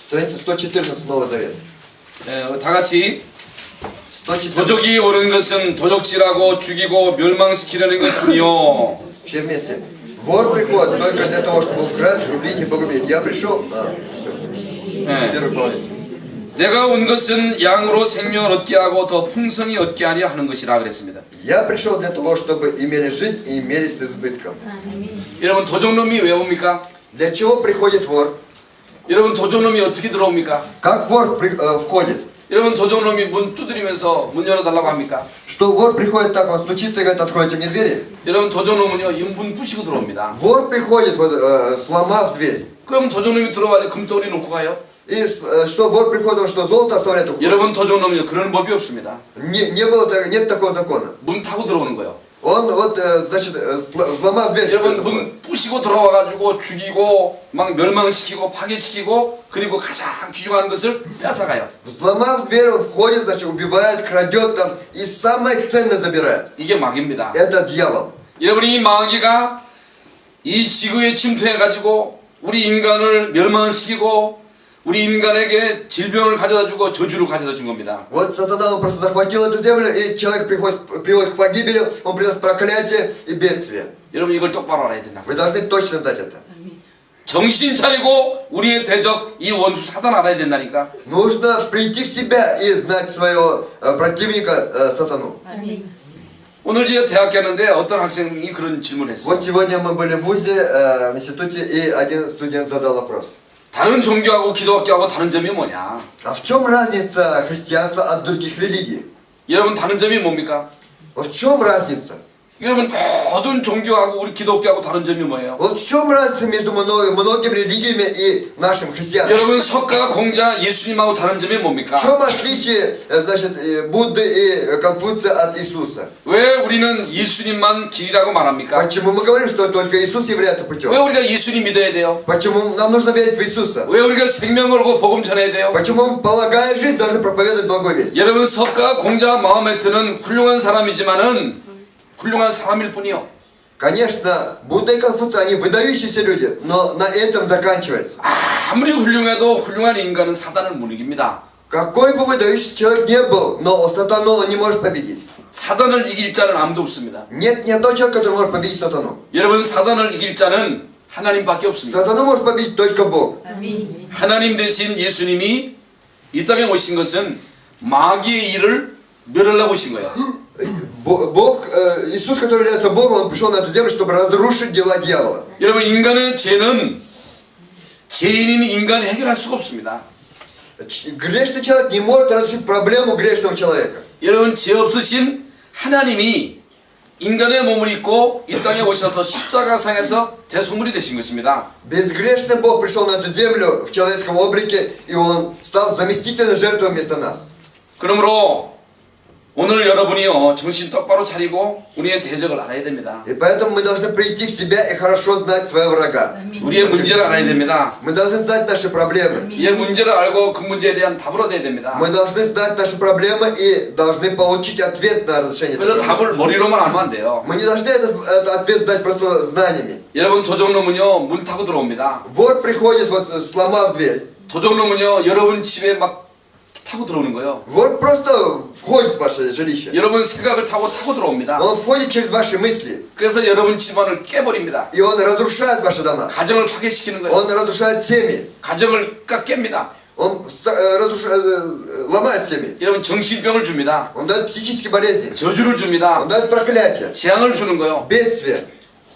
Страница 114 Нового Завета. 다 같이 114. 도적이 오는 것은 도적질하고 죽이고 멸망시키려는 것뿐이요. Все вместе. Вор приходит только для того, чтобы украсть, убить и погубить. Я пришел. Первый половина. 내가 온 것은 양으로 생명을 얻게 하고 더 풍성히 얻게 하려 하는 것이라 그랬습니다. Я пришел для того, чтобы имели жизнь и имели с избытком. 여러분 도적놈이 왜 옵니까? Для чего приходит вор? 여러분 도적놈이 어떻게 들어옵니까? Как вор входит? 여러분 도적놈이 문 두드리면서 문 열어달라고 합니까? Что вор приходит так, он стучится и говорит, откройте мне двери. 여러분 도적놈은요 문 부시고 들어옵니다. Вор приходит, вот, сломав дверь. 그럼 도적놈이 들어와서 금덩어리 놓고 가요? И что вор приходит, он что золото оставляет у входа? 여러분 도적놈은요 그런 법이 없습니다. Не было, нет такого закона. 문 타고 들어오는 거예요. Он вот, значит, взломав дверь. 여러분 문 부시고 들어와가지고 죽이고 막 멸망시키고 파괴시키고 그리고 가장 귀중한 것을 뺏어가요. Взломав дверь, он входит, значит, убивает, крадет там и самое ценное забирает. 이게 마귀입니다. Это дьявол. 여러분 이 마귀가 이 지구에 침투해가지고 우리 인간을 멸망시키고 우리 인간에게 질병을 가져다주고 저주를 가져다준 겁니다. Вот сатана, он просто захватил эту землю, и человек приводит к погибели, он приносит проклятие и бедствие. 여러분 이걸 똑바로 알아야 된다. Вы должны точно знать это. 정신 차리고 우리의 대적 이 원수 사단 알아야 된다니까. Нужно прийти в себя и знать своего противника, сатану. 오늘 제가 대학 갔는데 어떤 학생이 그런 질문을 했어요. Вот сегодня мы были в ВУЗе, в институте, и один студент задал вопрос. 다른 종교하고 기독교하고 다른 점이 뭐냐? А в чем разница христианства от других религий? 여러분 다른 점이 뭡니까? Вот в чем разница? 여러분 모든 종교하고 우리 기독교하고 다른 점이 뭐예요? Вот в чем разница между многими религиями и нашим христианством? 여러분 석가 공자 예수님하고 다른 점이 뭡니까? В чем отличие, значит, Будды и Конфуция от Иисуса? 왜 우리는 예수님만 길이라고 말합니까? Почему мы говорим, что только Иисус является 왜 путем? 우리가 예수님 믿어야 돼요? Почему нам нужно верить в Иисуса? 왜 우리가 생명 걸고 복음 전해야 돼요? Почему мы, полагая жизнь, должны проповедовать благую весть? 여러분 석가 공자 마호메트는 훌륭한 사람이지만은 훌륭한 사람일 뿐이요. Конечно, Будда и Конфуция, они выдающиеся люди, но на этом заканчивается. 아무리 훌륭해도 훌륭한 인간은 사단을 못 이깁니다. Какой бы выдающийся человек не был, но сатану он не может победить. 사단을 이길 자는 아무도 없습니다. Нет ни одного человека, который может победить сатану. 여러분 사단을 이길 자는 하나님밖에 없습니다. Сатану может победить только Бог. 하나님 대신 예수님이 이 땅에 오신 것은 마귀의 일을 멸하려고 오신 거예요. Бог, Иисус, который является Богом, Он пришел на эту землю, чтобы разрушить дела дьявола. 여러분 인간의 죄는 죄인인 인간이 해결할 수가 없습니다. Грешный человек не может разрешить проблему грешного человека. 여러분 죄 없으신 하나님이 인간의 몸을 입고 이 땅에 오셔서 십자가상에서 대속물이 되신 것입니다. Безгрешный Бог пришел на эту землю в человеческом облике, и Он стал заместительной жертвой вместо нас. 그러므로 오늘 여러분이요 정신 똑바로 차리고 우리의 대적을 알아야 됩니다. И поэтому мы должны прийти в себя и хорошо знать своего врага. 우리의 문제를 알아야 됩니다. Мы должны знать наши проблемы. 이 문제를 알고 그 문제에 대한 답을 얻어야 됩니다. Мы должны знать наши проблемы и должны получить ответ на разрешение этих 그래서 проблем. 답을 머리로만 알면 안 돼요. Мы не должны этот ответ знать просто знаниями. 여러분 도적놈은요 문 타고 들어옵니다. Вор приходит, вот сломав дверь. 도적놈은요 여러분 집에 막 타고 들어오는 거예요. Вор просто входит в ваше жилище. 여러분 생각을 타고 들어옵니다. Он входит через ваши мысли. 그래서 여러분 집안을 깨버립니다. И он разрушает ваши дома. 가정을 파괴시키는 거예요. Он разрушает семьи. 가정을 깹니다. Он ломает семьи. 여러분 정신병을 줍니다. Он дает психические болезни. 저주를 줍니다. Он дает проклятие. 재앙을 주는 거예요. Бедствие.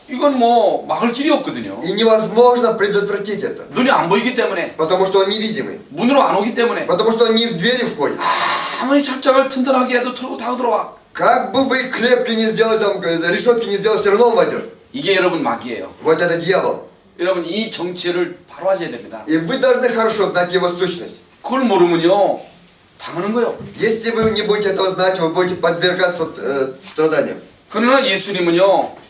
이건 뭐 막을 길이 없거든요. И невозможно предотвратить это. 눈이 안 보이기 때문에, Потому что он невидимый. 문으로 안 오기 때문에 Потому что он не в двери входит. 아무리 철장을 튼튼하게 해도 타고 들어와. Как бы вы крепкие не сделали, там, решетки не сделали, все равно он войдет. 이게 여러분 마귀예요. Вот это дьявол. 여러분 이 정체를 바로 하셔야 됩니다. И вы должны хорошо знать его сущность. 그걸 모르면요 당하는 거예요. Если вы не будете этого знать, вы будете подвергаться страданиям. 그러나 예수님은요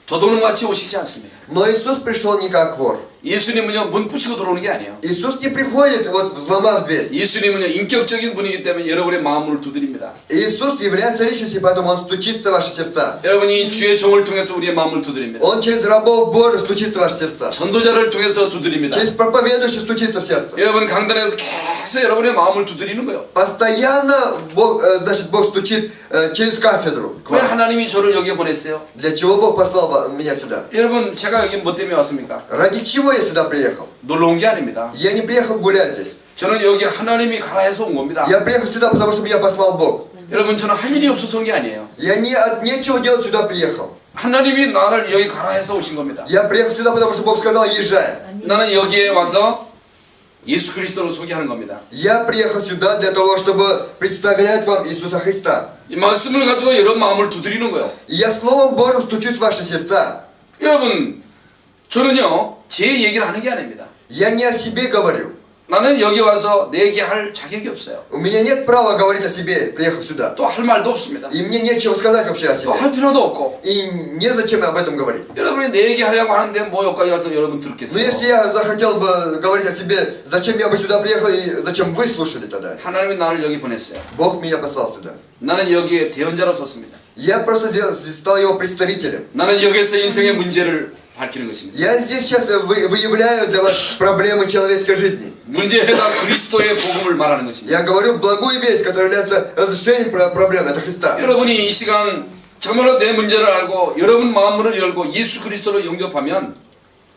도둑놈같이 오시지 않습니다. Но Иисус пришел не как вор. 예수님은요 문 부시고 들어오는 게 아니에요. Иисус не приходит, вот взломав дверь. 예수님은요 인격적인 분이기 때문에 여러분의 마음을 두드립니다. Иисус является личностью, поэтому Он стучится в ваши сердца. 여러분이 주의 종을 통해서 우리의 마음을 두드립니다. Он через рабов Божьих стучится в ваши сердца. 전도자를 통해서 두드립니다. Через проповедующих стучится в сердце. 여러분 강단에서 계속 여러분의 마음을 두드리는 거예요. Постоянно Бог, значит, Бог стучит через кафедру. 왜 하나님이 저를 여기에 보냈어요? Для чего Бог послал меня сюда? 여러분 제가 여기 뭐 때문에 왔습니까? Ради чего я сюда приехал? 놀러 온 게 아닙니다. Я не приехал гулять здесь. 저는 여기 하나님이 가라 해서 온 겁니다. Я приехал сюда, потому что меня послал Бог. 여러분 저는 할 일이 없어서 온 게 아니에요. Я не от нечего делать сюда приехал. 하나님이 나를 여기 가라 해서 오신 겁니다. Я приехал сюда, потому что Бог сказал, езжай. 나는 여기에 와서 예수 그리스도를 소개하는 겁니다. Я приехал сюда для того, чтобы представлять вам Иисуса Христа. 이 말씀을 가지고 여러분 마음을 두드리는 거예요. И я Словом Божьим стучусь в ваши сердца. 여러분 저는요 제 얘기를 하는 게 아닙니다. Я не о себе говорю. 나는 여기 와서 내 얘기할 자격이 없어요. У меня нет права говорить о себе, приехав сюда. 또 할 말도 없습니다. И мне нечего сказать вообще о 또 себе. 할 필요도 없고. И незачем об этом говорить. 여러분이 내 얘기 하려고 하는데 뭐 여기까지 와서 여러분 Но 들었겠어요? если я захотел бы говорить о себе, зачем я бы сюда приехал и зачем вы слушали тогда? 하나님이 나를 여기 보냈어요. Бог меня послал сюда. 나는 여기에 대언자로 섰습니다. Я просто стал его представителем. 나는 여기에서 인생의 문제를 밝히는 것입니다. Я здесь сейчас выявляю для вас проблемы человеческой жизни. 문제 해답 그리스도의 복음을 말하는 것입니다. Я говорю благую весть, которая является разрешением проблем. Это Христа. 여러분이 이 시간 정말로 내 문제를 알고 여러분 마음문을 열고 예수 그리스도를 영접하면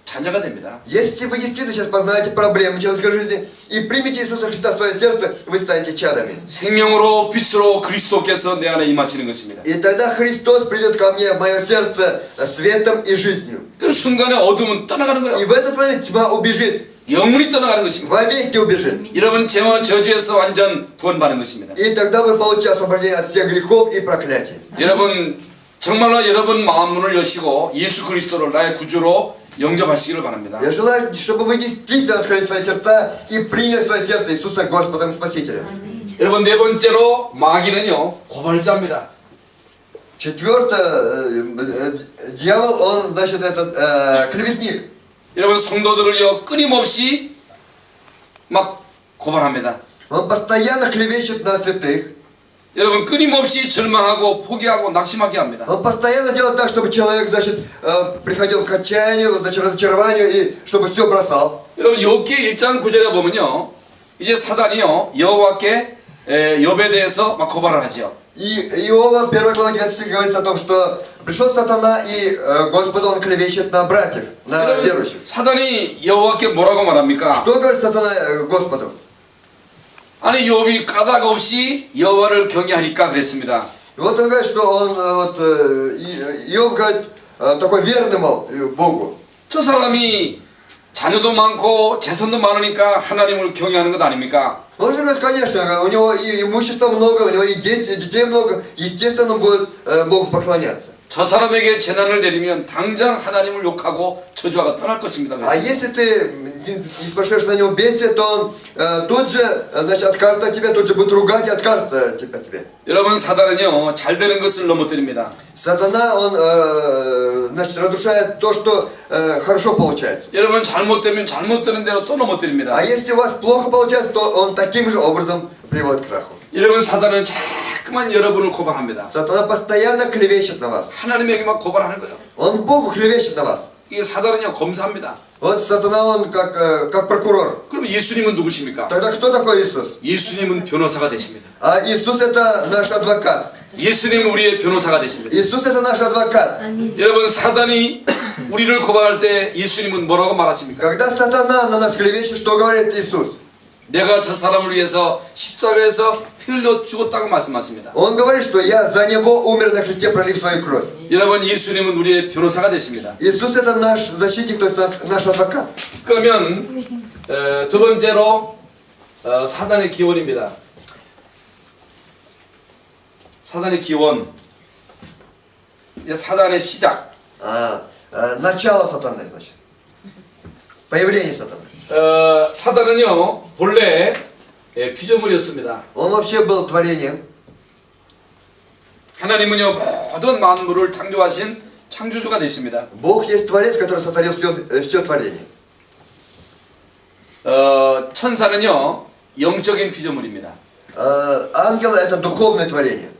자녀가 됩니다. Если вы действительно сейчас познаете проблемы человеческой жизни и примете Иисуса Христа в свое сердце, вы станете чадами. 생명으로 빛으로 그리스도께서 내 안에 임하시는 것입니다. И тогда Христос придет ко мне, в мое сердце, светом и жизнью. 그 순간에 어둠은 떠나가는 И 거예요. в этот момент тьма убежит, 영문이 떠나가는 것입니다. вовеки убежит. 여러분 죄와 저주에서 완전 구원받는 것입니다. И тогда вы получите освобождение от всех грехов и проклятий. 여러분 정말로 여러분 마음문을 여시고 예수 그리스도를 나의 구주로 영접하시기를 바랍니다. Я желаю, чтобы вы действительно открыли свои сердца и приняли в свое сердце Иисуса Господом и Спасителем. 여러분 네 번째로 마귀는요 고발자입니다. Четвертое, дьявол, он, значит, этот клеветник. 여러분 성도들을요 끊임없이 막 고발합니다. Он постоянно клевещет на святых. 여러분 끊임없이 절망하고 포기하고 낙심하게 합니다. Он постоянно делает так, чтобы человек, значит, приходил к отчаянию, значит, разочарованию и чтобы все бросал. 여러분 욥기 1장 9절에 보면요 이제 사단이요 여호와께 욥에 대해서 막 고발을 하지요. И Иова, 1 глава 9 стих говорится о том, что пришел сатана и Господу он клевещет на братьев, на верующих. 사단이 여호와께 뭐라고 말합니까? Что говорит сатана Господу? 아니 욥이 까닭 없이 여호와를 경외하니까 그랬습니다. И вот он говорит, что он, вот, Иов говорит, такой верный, мол, Богу. 저 사람이 자녀도 많고 재산도 많으니까 하나님을 경외하는 것 아닙니까? Он же говорит, конечно, у него и имущества много, у него и детей много, естественно, он будет Богу поклоняться. 저 사람에게 재난을 내리면 당장 하나님을 욕하고 저주하고 떠날 것입니다. А если ты не спошлешь на него бедствие, то он тут же, значит, откажется от тебя, тут же будет ругать и откажется от тебя. 여러분 사단은요 잘 되는 것을 넘어뜨립니다. Сатана, он, значит, разрушает то, что хорошо получается. 여러분 잘못되면 잘못되는 대로 또 넘어뜨립니다. А если у вас плохо получается, то он таким же образом приводит к краху. 여러분 사단은 자꾸만 여러분을 고발합니다. Сатана постоянно клевещет на вас. 하나님에게만 고발하는 거예요. Он Богу клевещет на вас. 이게 사단은요 검사합니다. Вот сатана, он как прокурор. 그럼 예수님은 누구십니까? Тогда кто такой Иисус? 예수님은 변호사가 되십니다. А Иисус это наш адвокат. 예수님은 우리의 변호사가 되십니다. Иисус это наш адвокат. 여러분 사단이 우리를 고발할 때 예수님은 뭐라고 말하십니까? Когда сатана на нас клевещет, что говорит Иисус? 내가 저 사람을 위해서 십자가에서 피 흘려 죽었다고 말씀하십니다. Он говорит, что я за него умер на кресте, пролив свою кровь. 여러분 예수님은 우리의 변호사가 되십니다. Иисус это наш защитник, то есть наш адвокат. 그러면 두 번째로 사단의 기원입니다. 사단의 기원. 이제 사단의 시작. Начало сатаны, значит. Появление сатаны. 사단은요 본래 피조물이었습니다. Он вообще был творением. 하나님은요 모든 만물을 창조하신 창조주가 되십니다. Бог есть Творец, который сотворил все творение. 천사는요 영적인 피조물입니다. Ангелы это духовное творение.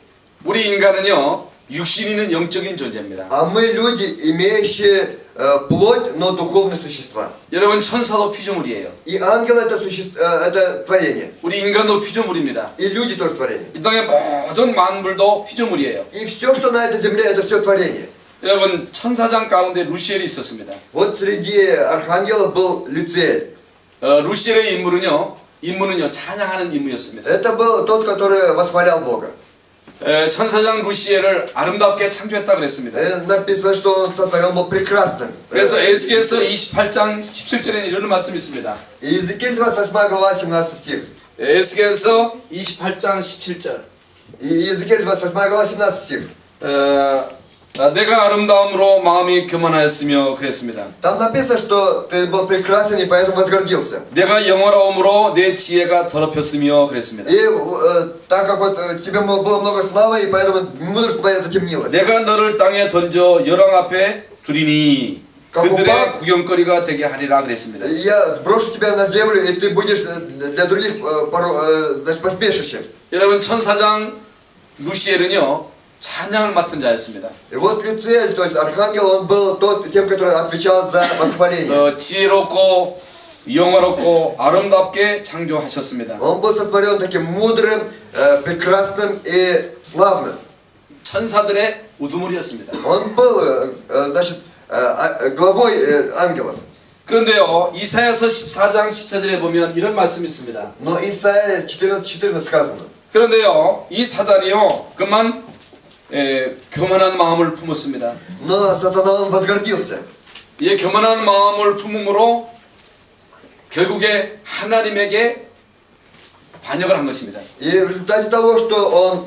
우리 인간은요 육신 있는 영적인 존재입니다. А мы люди, имеющие плоть, но духовные существа. 여러분 천사도 피조물이에요. И ангелы это творение. 우리 인간도 피조물입니다. И люди тоже творение. 이 땅의 모든 만물도 피조물이에요. И все, что на этой земле, это все творение. 여러분 천사장 가운데 루시엘이 있었습니다. Вот среди архангелов был Люциэль. 루시엘의 임무는요 찬양하는 임무였습니다. Это был тот, который восхвалял Бога. 천사장 루시엘을 아름답게 창조했다 그랬습니다. Написано, что он сотворил, был прекрасным. 그래서 에스겔서 28장 17절에 이런 말씀이 있습니다. Иезекииль 28 глава 17 стих. 에스겔서 28장 17절. Иезекииль 28 глава 17 стих. 내가 아름다움으로 마음이 교만하였으며 그랬습니다. Там написано, что ты был прекрасен и поэтому возгордился. 내가 영화로움으로 내 지혜가 더럽혔으며 그랬습니다. И так как вот тебе было много славы, и поэтому мудрость твоя затемнилась. 내가 너를 땅에 던져 열왕 앞에 두리니 그들의 구경거리가 되게 하리라 그랬습니다. Я сброшу тебя на землю, и ты будешь для других значит, посмешищем. 여러분 천사장 루시엘은요 찬양을 맡은 자였습니다. И вот Люциэль, то есть архангел, он был тем, который отвечал за восхваление. 지혜롭고 영화롭고 아름답게 창조하셨습니다. Он был сотворен таким мудрым, прекрасным и славным. 천사들의 우두머리였습니다. Он был, значит, главой ангелов. 그런데요 이사야서 14장 14절에 보면 이런 말씀이 있습니다. Но Исайя 14:14 сказано. 그런데요 이 사단이요 그만 교만한 마음을 품었습니다. Но сатана, он возгордился. 이 교만한 마음을 품음으로 결국에 하나님에게 반역을 한 것입니다. И в результате того, что он,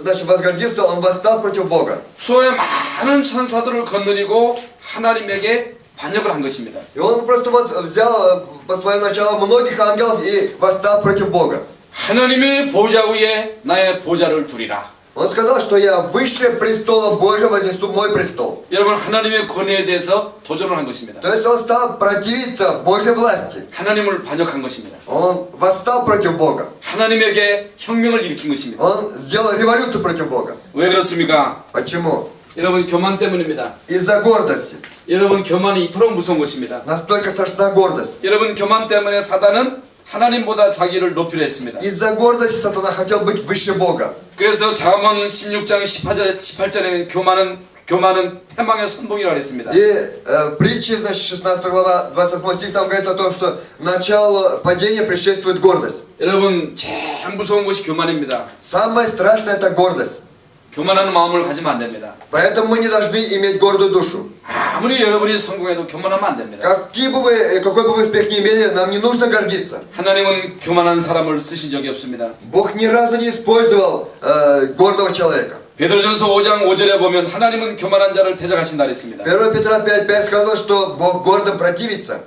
значит, возгордился, он восстал против Бога. 수의 많은 천사들을 건드리고 하나님에게 반역을 한 것입니다. И он просто вот взял под свое начало многих ангелов и восстал против Бога. 하나님의 보좌 위에 나의 보좌를 두리라. Он сказал, что я выше престола Божьего вознесу мой престол. 여러분 하나님의 권위에 대해서 도전을 한 것입니다. То есть он стал противиться Божьей власти. 하나님을 반역한 것입니다. Он восстал против Бога. 하나님에게 혁명을 일으킨 것입니다. Он сделал революцию против Бога. 왜 그렇습니까? Почему? 여러분 교만 때문입니다. Из-за гордости. 여러분 교만이 이토록 무서운 것입니다. Настолько страшна гордость. 여러분 교만 때문에 사단은 하나님보다 자기를 높이려 했습니다. Из-за гордости сатана хотел быть выше Бога. 그래서 잠언 16장 18절에는 교만은 패망의 선봉이라고 했습니다. И в притче, значит, 16 глава, 28 стих, там говорится о том, что начало падения предшествует гордость. 여러분 제일 무서운 것이 교만입니다. Самое страшное это гордость. 교만하는 마음을 가지면 안 됩니다. Поэтому мы не должны иметь гордую душу. 아무리 여러분이 성공해도 교만하면 안 됩니다. Какой бы вы успех не имели, нам не нужно гордиться. 하나님은 교만한 사람을 쓰신 적이 없습니다. Бог ни разу не использовал гордого человека. 베드로전서 5장 5절에 보면 하나님은 교만한 자를 대적하신다 그랬습니다. 1 Петра 5:5 сказано, что Бог гордым противится.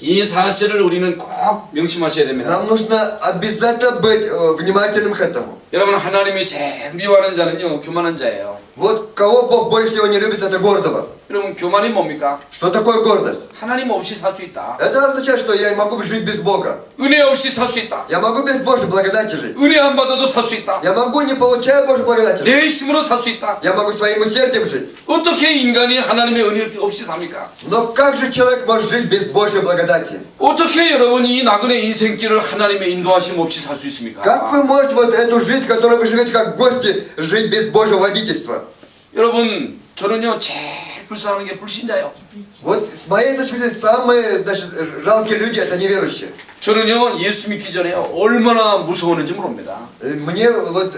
이 사실을 우리는 꼭 명심하셔야 됩니다. Нам нужно обязательно быть внимательным к этому. 여러분 하나님이 제일 미워하는 자는요 교만한 자예요. Вот кого Бог больше всего не любит, это гордого. 여러분 교만이 뭡니까? Что такое гордость? 하나님 없이 살 수 있다. Это означает, что я могу жить без Бога. 은혜 없이 살 수 있다. Я могу без Божьей благодати жить. 은혜 안 받아도 살 수 있다. Я могу, не получая Божьей благодати жить. 내 힘으로 살 수 있다. Я могу своим усердием жить. 어떻게 인간이 하나님의 은혜 없이 삽니까? Но как же человек может жить без Божьей благодати? 어떻게 여러분이 이 나그네 인생길을 하나님의 인도하심 없이 살 수 있습니까? Как вы можете вот эту жизнь, которую вы живете как гости, жить без Божьего водительства? 여러분 저는요 제일 불쌍한 게 불신자예요. Вот с моей точки зрения, самые, значит, жалкие люди это неверующие. 저는요 예수 믿기 전에 얼마나 무서웠는지 모릅니다. Мне вот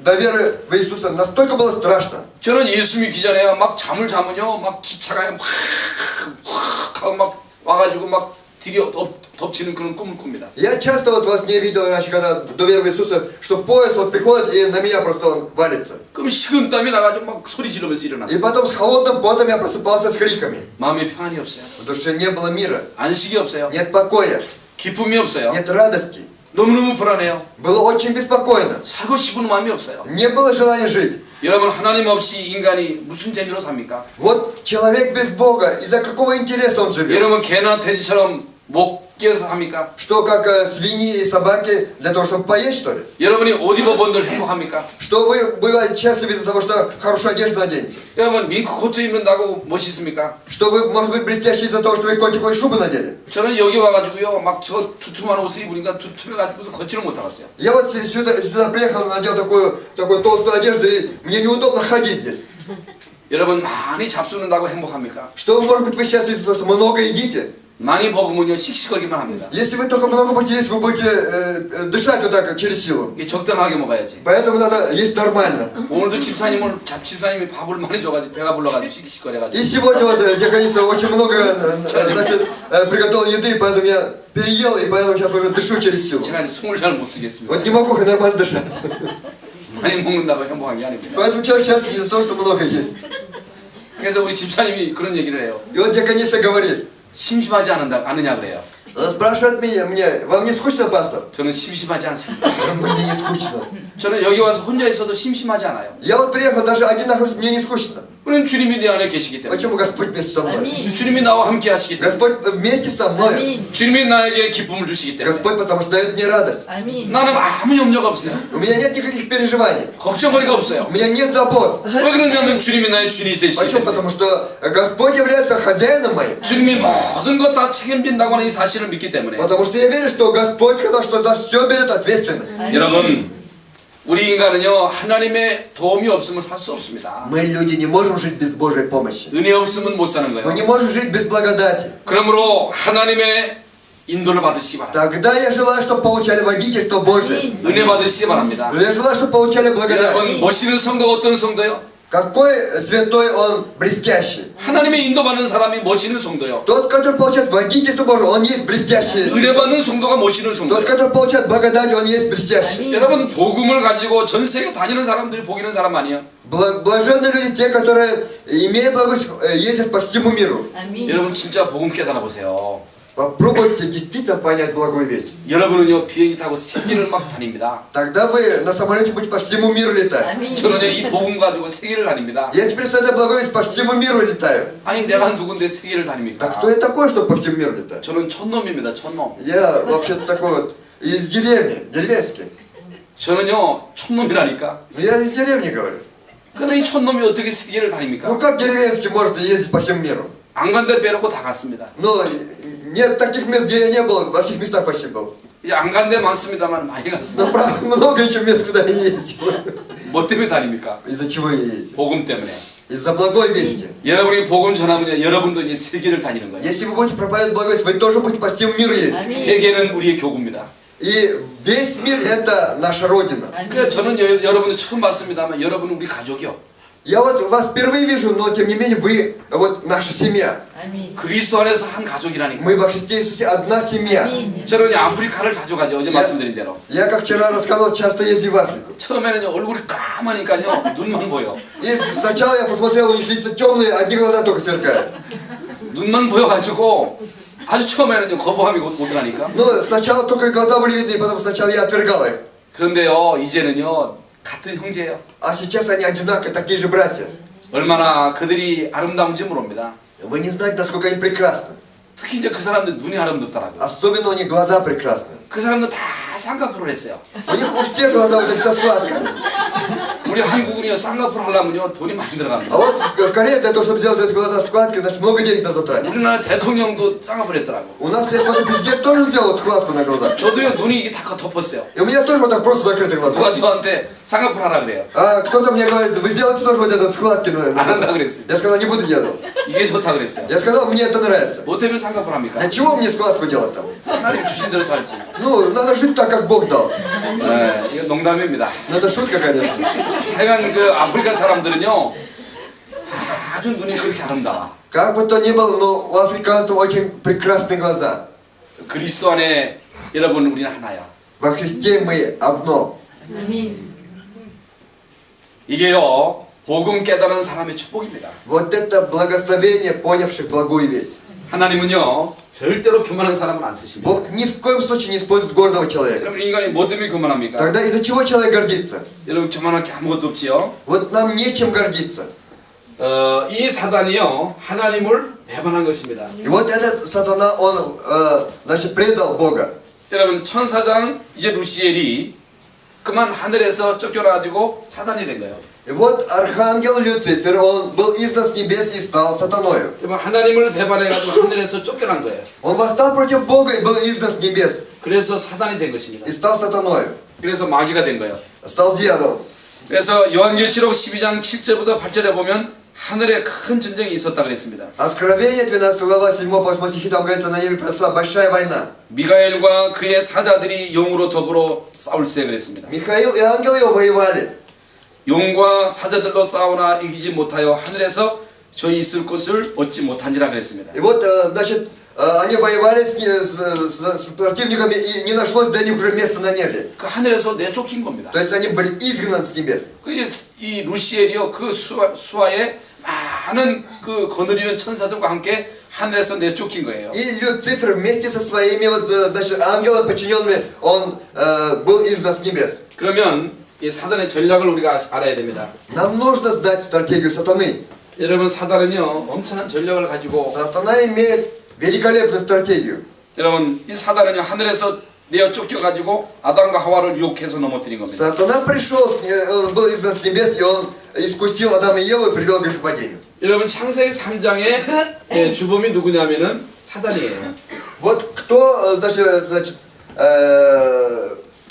до веры в Иисуса настолько было страшно. 저는 예수 믿기 전에 막 잠을 자면요 막 기차가 막 하고 막 와가지고 막 되게 덮치는 그런 꿈을 꿉니다. Я часто вот вас не видел раньше, когда до веры в Иисуса, что поезд вот приходит и на меня просто он валится. 그럼 식은땀이 나가지고 막 소리 지르면서 И 일어났어요. потом с холодным потом я просыпался с криками. 마음에 평안이 없어요. В душе не было мира, 안식이 없어요. нет покоя, 기쁨이 없어요. нет радости. 너무너무 불안해요. Было очень беспокойно. 살고 싶은 마음이 없어요. Не было желания жить. 여러분 하나님 없이 인간이 무슨 재미로 삽니까? Вот человек без Бога, из-за какого интереса он живет? 여러분 개나 돼지처럼 목기어서 합니까? Что, как свиньи и собаки, для того, чтобы поесть, что ли? 여러분이 옷 입어본들 행복합니까? Что вы бываете счастливы из-за того, что хорошую одежду наденете? 여러분 민크 코트 입는다고 멋있습니까? Что вы, может быть, блестящие из-за того, что вы котиковую шубу надели? 저는 여기 와가지고요 막 저 두툼한 옷을 입으니까 두툼해가지고서 걷지를 못하겠어요. Я вот сюда приехал, надел такую толстую одежду, и мне неудобно ходить здесь. 여러분 많이 잡수는다고 행복합니까? Что, может быть, вы счастливы из-за того, что много едите? 많이 먹으면요 씩씩거리만 합니다. Если вы только много будете есть, вы будете дышать вот так через силу. 이게 적당하게 먹어야지. Поэтому надо есть нормально. 오늘도 집사님이 밥을 많이 줘가지고 배가 불러가지고 씩씩거려가지고. И сегодня вот диакониса очень много, значит, приготовил еды, поэтому я переел, и поэтому сейчас уже дышу через силу. 제가 숨을 잘 못 쓰겠습니다. Вот не могу нормально дышать. 많이 먹는다고 행복한 게 아닙니다. Поэтому человек счастлив не за то, что много есть. 그래서 우리 집사님이 그런 얘기를 해요. И вот диакониса говорит, 심심하지 않느냐 그래요. она спрашивает меня, вам не скучно, пастор? 저는 심심하지 않습니다. Мне не скучно. 저는 여기 와서 혼자 있어도 심심하지 않아요. Я вот приехал, даже один нахожусь, мне не скучно. 우리는 주님이 내 안에 계시기 때문에. Почему Господь вместе со мной? Аминь. 주님이 나와 함께 하시기 때문에. Господь вместе со мной. Аминь. 주님이 나에게 기쁨을 주시기 때문에. Господь, потому что дает мне радость. Аминь. 나는 아무 염려가 없어요. У меня нет никаких переживаний. 걱정거리가 없어요. У меня нет забот. 왜 그러냐면 주님이 나의 주인이 되시기 Почему? 때문에. Потому что Господь является хозяином моим. 주님이 모든 것 다 책임진다고 하는 이 사실을 믿기 때문에. Потому что я верю, что Господь сказал, что за все берет ответственность. Аминь. 여러분, 우리 인간은요 하나님의 도움이 없으면 살 수 없습니다. Мы, люди, не можем жить без Божьей помощи. 은혜 없으면 못 사는 Мы 거예요. не можем жить без благодати. 그러므로 하나님의 인도를 받으시기 바랍니다. Тогда я желаю, чтобы получали водительство Божие. 은혜 받으시기 바랍니다. Я желаю, чтобы получали благодать. 여러분 멋있는 성도가 어떤 성도요? Какой святой он блестящий. 하나님의 인도받는 사람이 멋있는 성도요. Тот, который получает водительство Божие, он есть блестящий. 은혜 받는 성도가 멋있는 Тот, 성도요. который получает благодать, он есть блестящий. 여러분 복음을 가지고 전 세계 다니는 사람들이 복 있는 사람 아니에요? Блаженны люди, те, которые, имея благость, ездят по всему миру. Аминь. 여러분 진짜 복음 깨달아 보세요. Попробуйте действительно понять благую весть. 여러분은요 비행기 타고 세계를 막 다닙니다. Тогда вы на самолете будете по всему миру летать. Аминь. 저는요 이 복음 가지고 세계를 다닙니다. Я теперь с этой благой весть по всему миру летаю. 아니 내가 누군데 세계를 Так 다닙니까? кто я такой, чтобы по всему миру летать? 저는 촌놈입니다. 촌놈. Я вообще-то такой вот из деревни, деревенский. 저는요 촌놈이라니까. Я из деревни говорю. 근데 이 촌놈이 어떻게 세계를 Ну 다닙니까? как деревенский может ездить по всему миру? 안 간 데 빼놓고 다 갔습니다. Но нет таких мест, где я не был, во всех местах почти был. 이제 안 간 데 많습니다만 많이 갔습니다. Но правда, много еще мест, куда я не ездил. 뭐 때문에 다닙니까? Из-за чего я ездил? 복음 때문에. Из-за благой вести. 여러분이 복음 전하면 여러분도 이제 세계를 다니는 거예요. Если вы будете проповедовать благой весть, вы тоже будете по всему миру ездить. Аминь. 세계는 우리의 교구입니다. И весь мир это наша родина. 그러니까 저는 여러분들 처음 봤습니다만 여러분은 우리 가족이요. Я вот вас впервые вижу, но тем не менее вы вот наша семья. Аминь. 그리스도 안에서 한 가족이라니까. Мы во Христе Иисусе одна семья. Аминь. 저는 아프리카를 자주 가죠. 어제 말씀드린 대로. Я, как вчера рассказал, часто ездил в Африку. 처음에는요 얼굴이 까마니까요 눈만 보여. И сначала я посмотрел, у них лица темные, одни глаза только сверкают. 눈만 보여가지고 아주 처음에는요 거부감이 못 들어가니까. Но сначала только глаза были видны, потом сначала я отвергал их. 그런데요 이제는요 같은 형제예요. А сейчас они одинаковые, такие же братья. 얼마나 그들이 아름다운지 모릅니다. Вы не знаете, насколько они прекрасны. 특히 이제 그 사람들 눈이 아름답더라고요. Особенно у них глаза прекрасны. 그 사람들 다 쌍꺼풀을 했어요. У них у всех глаза вот такие со складками. 우리 한국은요 쌍꺼풀 하려면요 돈이 많이 А 들어갑니다. вот в Корее для того, чтобы сделать эти глаза складки, значит много денег надо затратить. 우리나라 대통령도 쌍꺼풀 했더라고. У нас, я смотрю, президент тоже сделал вот складку на глазах. 저도요 눈이 이게 다 덮었어요. И у меня тоже вот так просто закрыты глаза. 누가 저한테 쌍꺼풀 하라 그래요. А кто-то мне говорит, вы делаете тоже вот этот складки на 안 한다 глазах. 그랬어요. Я сказал, не буду делать. 이게 좋다 그랬어요. Я сказал, мне это нравится. 뭐 때문에 쌍꺼풀 합니까? Для чего мне складку делать там? 하나님 주신 대로 살지. Ну, надо жить так, как Бог дал. 네, 이거 농담입니다. Но это шутка, конечно. 하여간 그 아프리카 사람들은요 아주 눈이 그렇게 아름다워. Как бы то ни было, но у африканцев очень прекрасные глаза. 그리스도 안에 여러분 우리는 하나야. Во Христе мы одно. Аминь. 이게요 복음 깨달은 사람의 축복입니다. Вот это благословение понявших благую весть. 하나님은요 절대로 교만한 사람은 안 쓰십니다. Бог ни в коем случае не использует гордого человека. 여러분 인간이 뭐 때문에 교만합니까? Тогда из-за чего человек гордится? 여러분 교만할 게 아무것도 없지요. Вот нам нечем гордиться. 이 사단이요 하나님을 배반한 것입니다. И вот этот сатана, он, значит, предал Бога. 여러분 천사장 이제 루시엘이 그만 하늘에서 쫓겨나가지고 사단이 된 거예요. И вот архангел Люцифер, он был изгнан с небес и стал сатаною. 여러분 하나님을 배반해가지고 하늘에서 쫓겨난 거예요. Он восстал против Бога и был изгнан с небес. 그래서 사단이 된 것입니다. И стал сатаною. 그래서 마귀가 된 거예요. Стал дьяволом. 그래서 요한계시록 12장 7절부터 8절에 보면 하늘에 큰 전쟁이 있었다 그랬습니다. Откровение, 12 глава, 7 по 8 стихи, там говорится, на небе произошла большая война. 미가엘과 그의 사자들이 용으로 더불어 싸울세 그랬습니다. Михаил и ангелы его воевали. 용과 사자들로 싸우나 이기지 못하여 하늘에서 저희 있을 곳을 얻지 못한지라 그랬습니다. И вот, значит, они воевали с противниками, и не нашлось для них уже места на небе. 그 하늘에서 내쫓긴 겁니다. То есть они были изгнаны с небес. 이 루시엘이요 그 수하에 많은 그 거느리는 천사들과 함께 하늘에서 내쫓긴 거예요. И Люцифер вместе со своими вот, значит, ангелами подчиненными, он был изгнан с небес. 그러면 이 사단의 전략을 우리가 알아야 됩니다. Нам нужно знать стратегию сатаны. 여러분 사단은요 엄청난 전략을 가지고 Сатана имеет великолепную стратегию. 여러분 이 사단은요 하늘에서 내어 쫓겨가지고 아담과 하와를 유혹해서 넘어뜨린 겁니다. Сатана пришел, он был изгнан с небес, и он искусил Адама и Еву и привел к грехопадению. 여러분 창세기 3장의 주범이 누구냐면은 사단이에요. Вот кто, значит,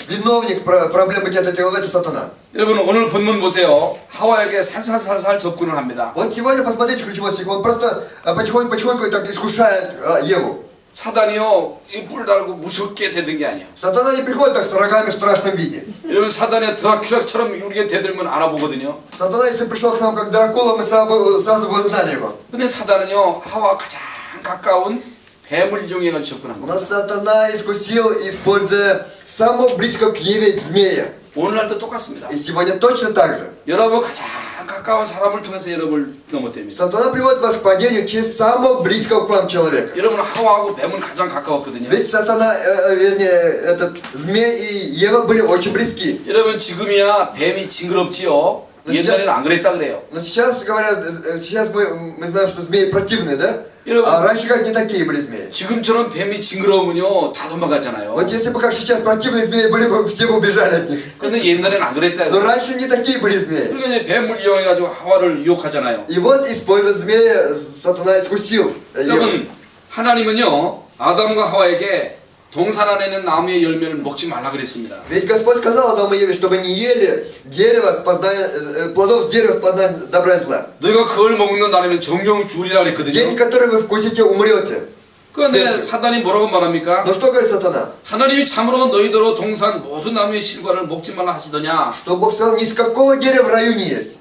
виновник проблем бытия тела, это сатана. 여러분 오늘 본문 보세요. 하와에게 살살살살 접근을 합니다. Вот сегодня посмотрите ключевой стих, он просто потихоньку так искушает Еву. 사단이요 이 뿔 달고 무섭게 대든 게 아니에요. Сатана не приходит так с рогами в страшном виде. 여러분 사단의 드라큘라처럼 우리가 대들면 알아보거든요. Сатана, если пришел к нам как Дракула, мы сразу бы узнали его. 근데 사단은요 하와 가장 가까운 뱀을 이용해서 접근한 겁니다. Но сатана искусил, используя самого близкого к Еве змея. 오늘날도 똑같습니다. И сегодня точно так же. 여러분 가장 가까운 사람을 통해서 여러분을 넘어뜨립니다. Сатана приводит вас к падению через самого близкого к вам человека. 여러분 하와하고 뱀은 가장 가까웠거든요. Ведь сатана, вернее, этот змей и Ева были очень близки. 여러분 지금이야 뱀이 징그럽지요. 옛날에는 안 그랬다 그래요. Но сейчас говорят, сейчас мы знаем, что змеи противные, да? 여러분, А раньше как не такие были змеи. 지금처럼 뱀이 징그러우면요 다 도망가잖아요. Вот если бы как сейчас противные змеи были бы, все бы убежали от них. 근데 옛날에는 안 그랬다 Но 그래요. раньше не такие были змеи. 그러니까 이제 뱀을 이용해가지고 하와를 유혹하잖아요. И вот, используя змея, сатана искусил Еву. 여러분 하나님은요 아담과 하와에게 동산 안에 있는 나무의 열매를 먹지 말라 그랬습니다. Ведь Господь сказал Адаму и Еве, чтобы не ели дерево с плодов с дерева познания добра и зла. 너희가 그걸 먹는 날에는 정령 죽으리라 그랬거든요. День, который вы вкусите, умрете. 그런데 사단이 뭐라고 말합니까? Но что говорит сатана? 하나님이 참으로 너희더러 동산 모든 나무의 실과를 먹지 말라 하시더냐? Что Бог сказал, ни с какого дерева в раю не есть.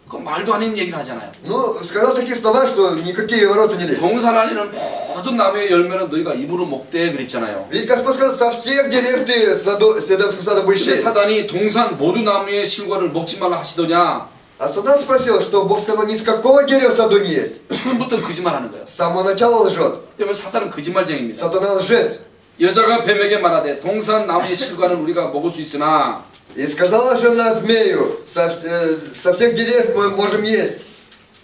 그 말도 아닌 얘기를 하잖아요. Ну, сказал такие слова, что никакие ворота не лезут. 동산 안에는 모든 나무의 열매는 너희가 입으로 먹되 그랬잖아요. Ведь Господь сказал, со всех деревьев ты седовского сада будешь 근데 есть. 사단이 동산 모든 나무의 실과를 먹지 말라 하시더냐? А сатан спросил, что Бог сказал, ни с какого дерева в саду не есть. 처음부터 거짓말하는 거예요. С самого начала лжет. 여러분 사단은 거짓말쟁이입니다. Сатана лжец. 여자가 뱀에게 말하되 동산 나무의 실과는 우리가 먹을 수 있으나 И сказала жена змею, со всех деревьев мы можем есть.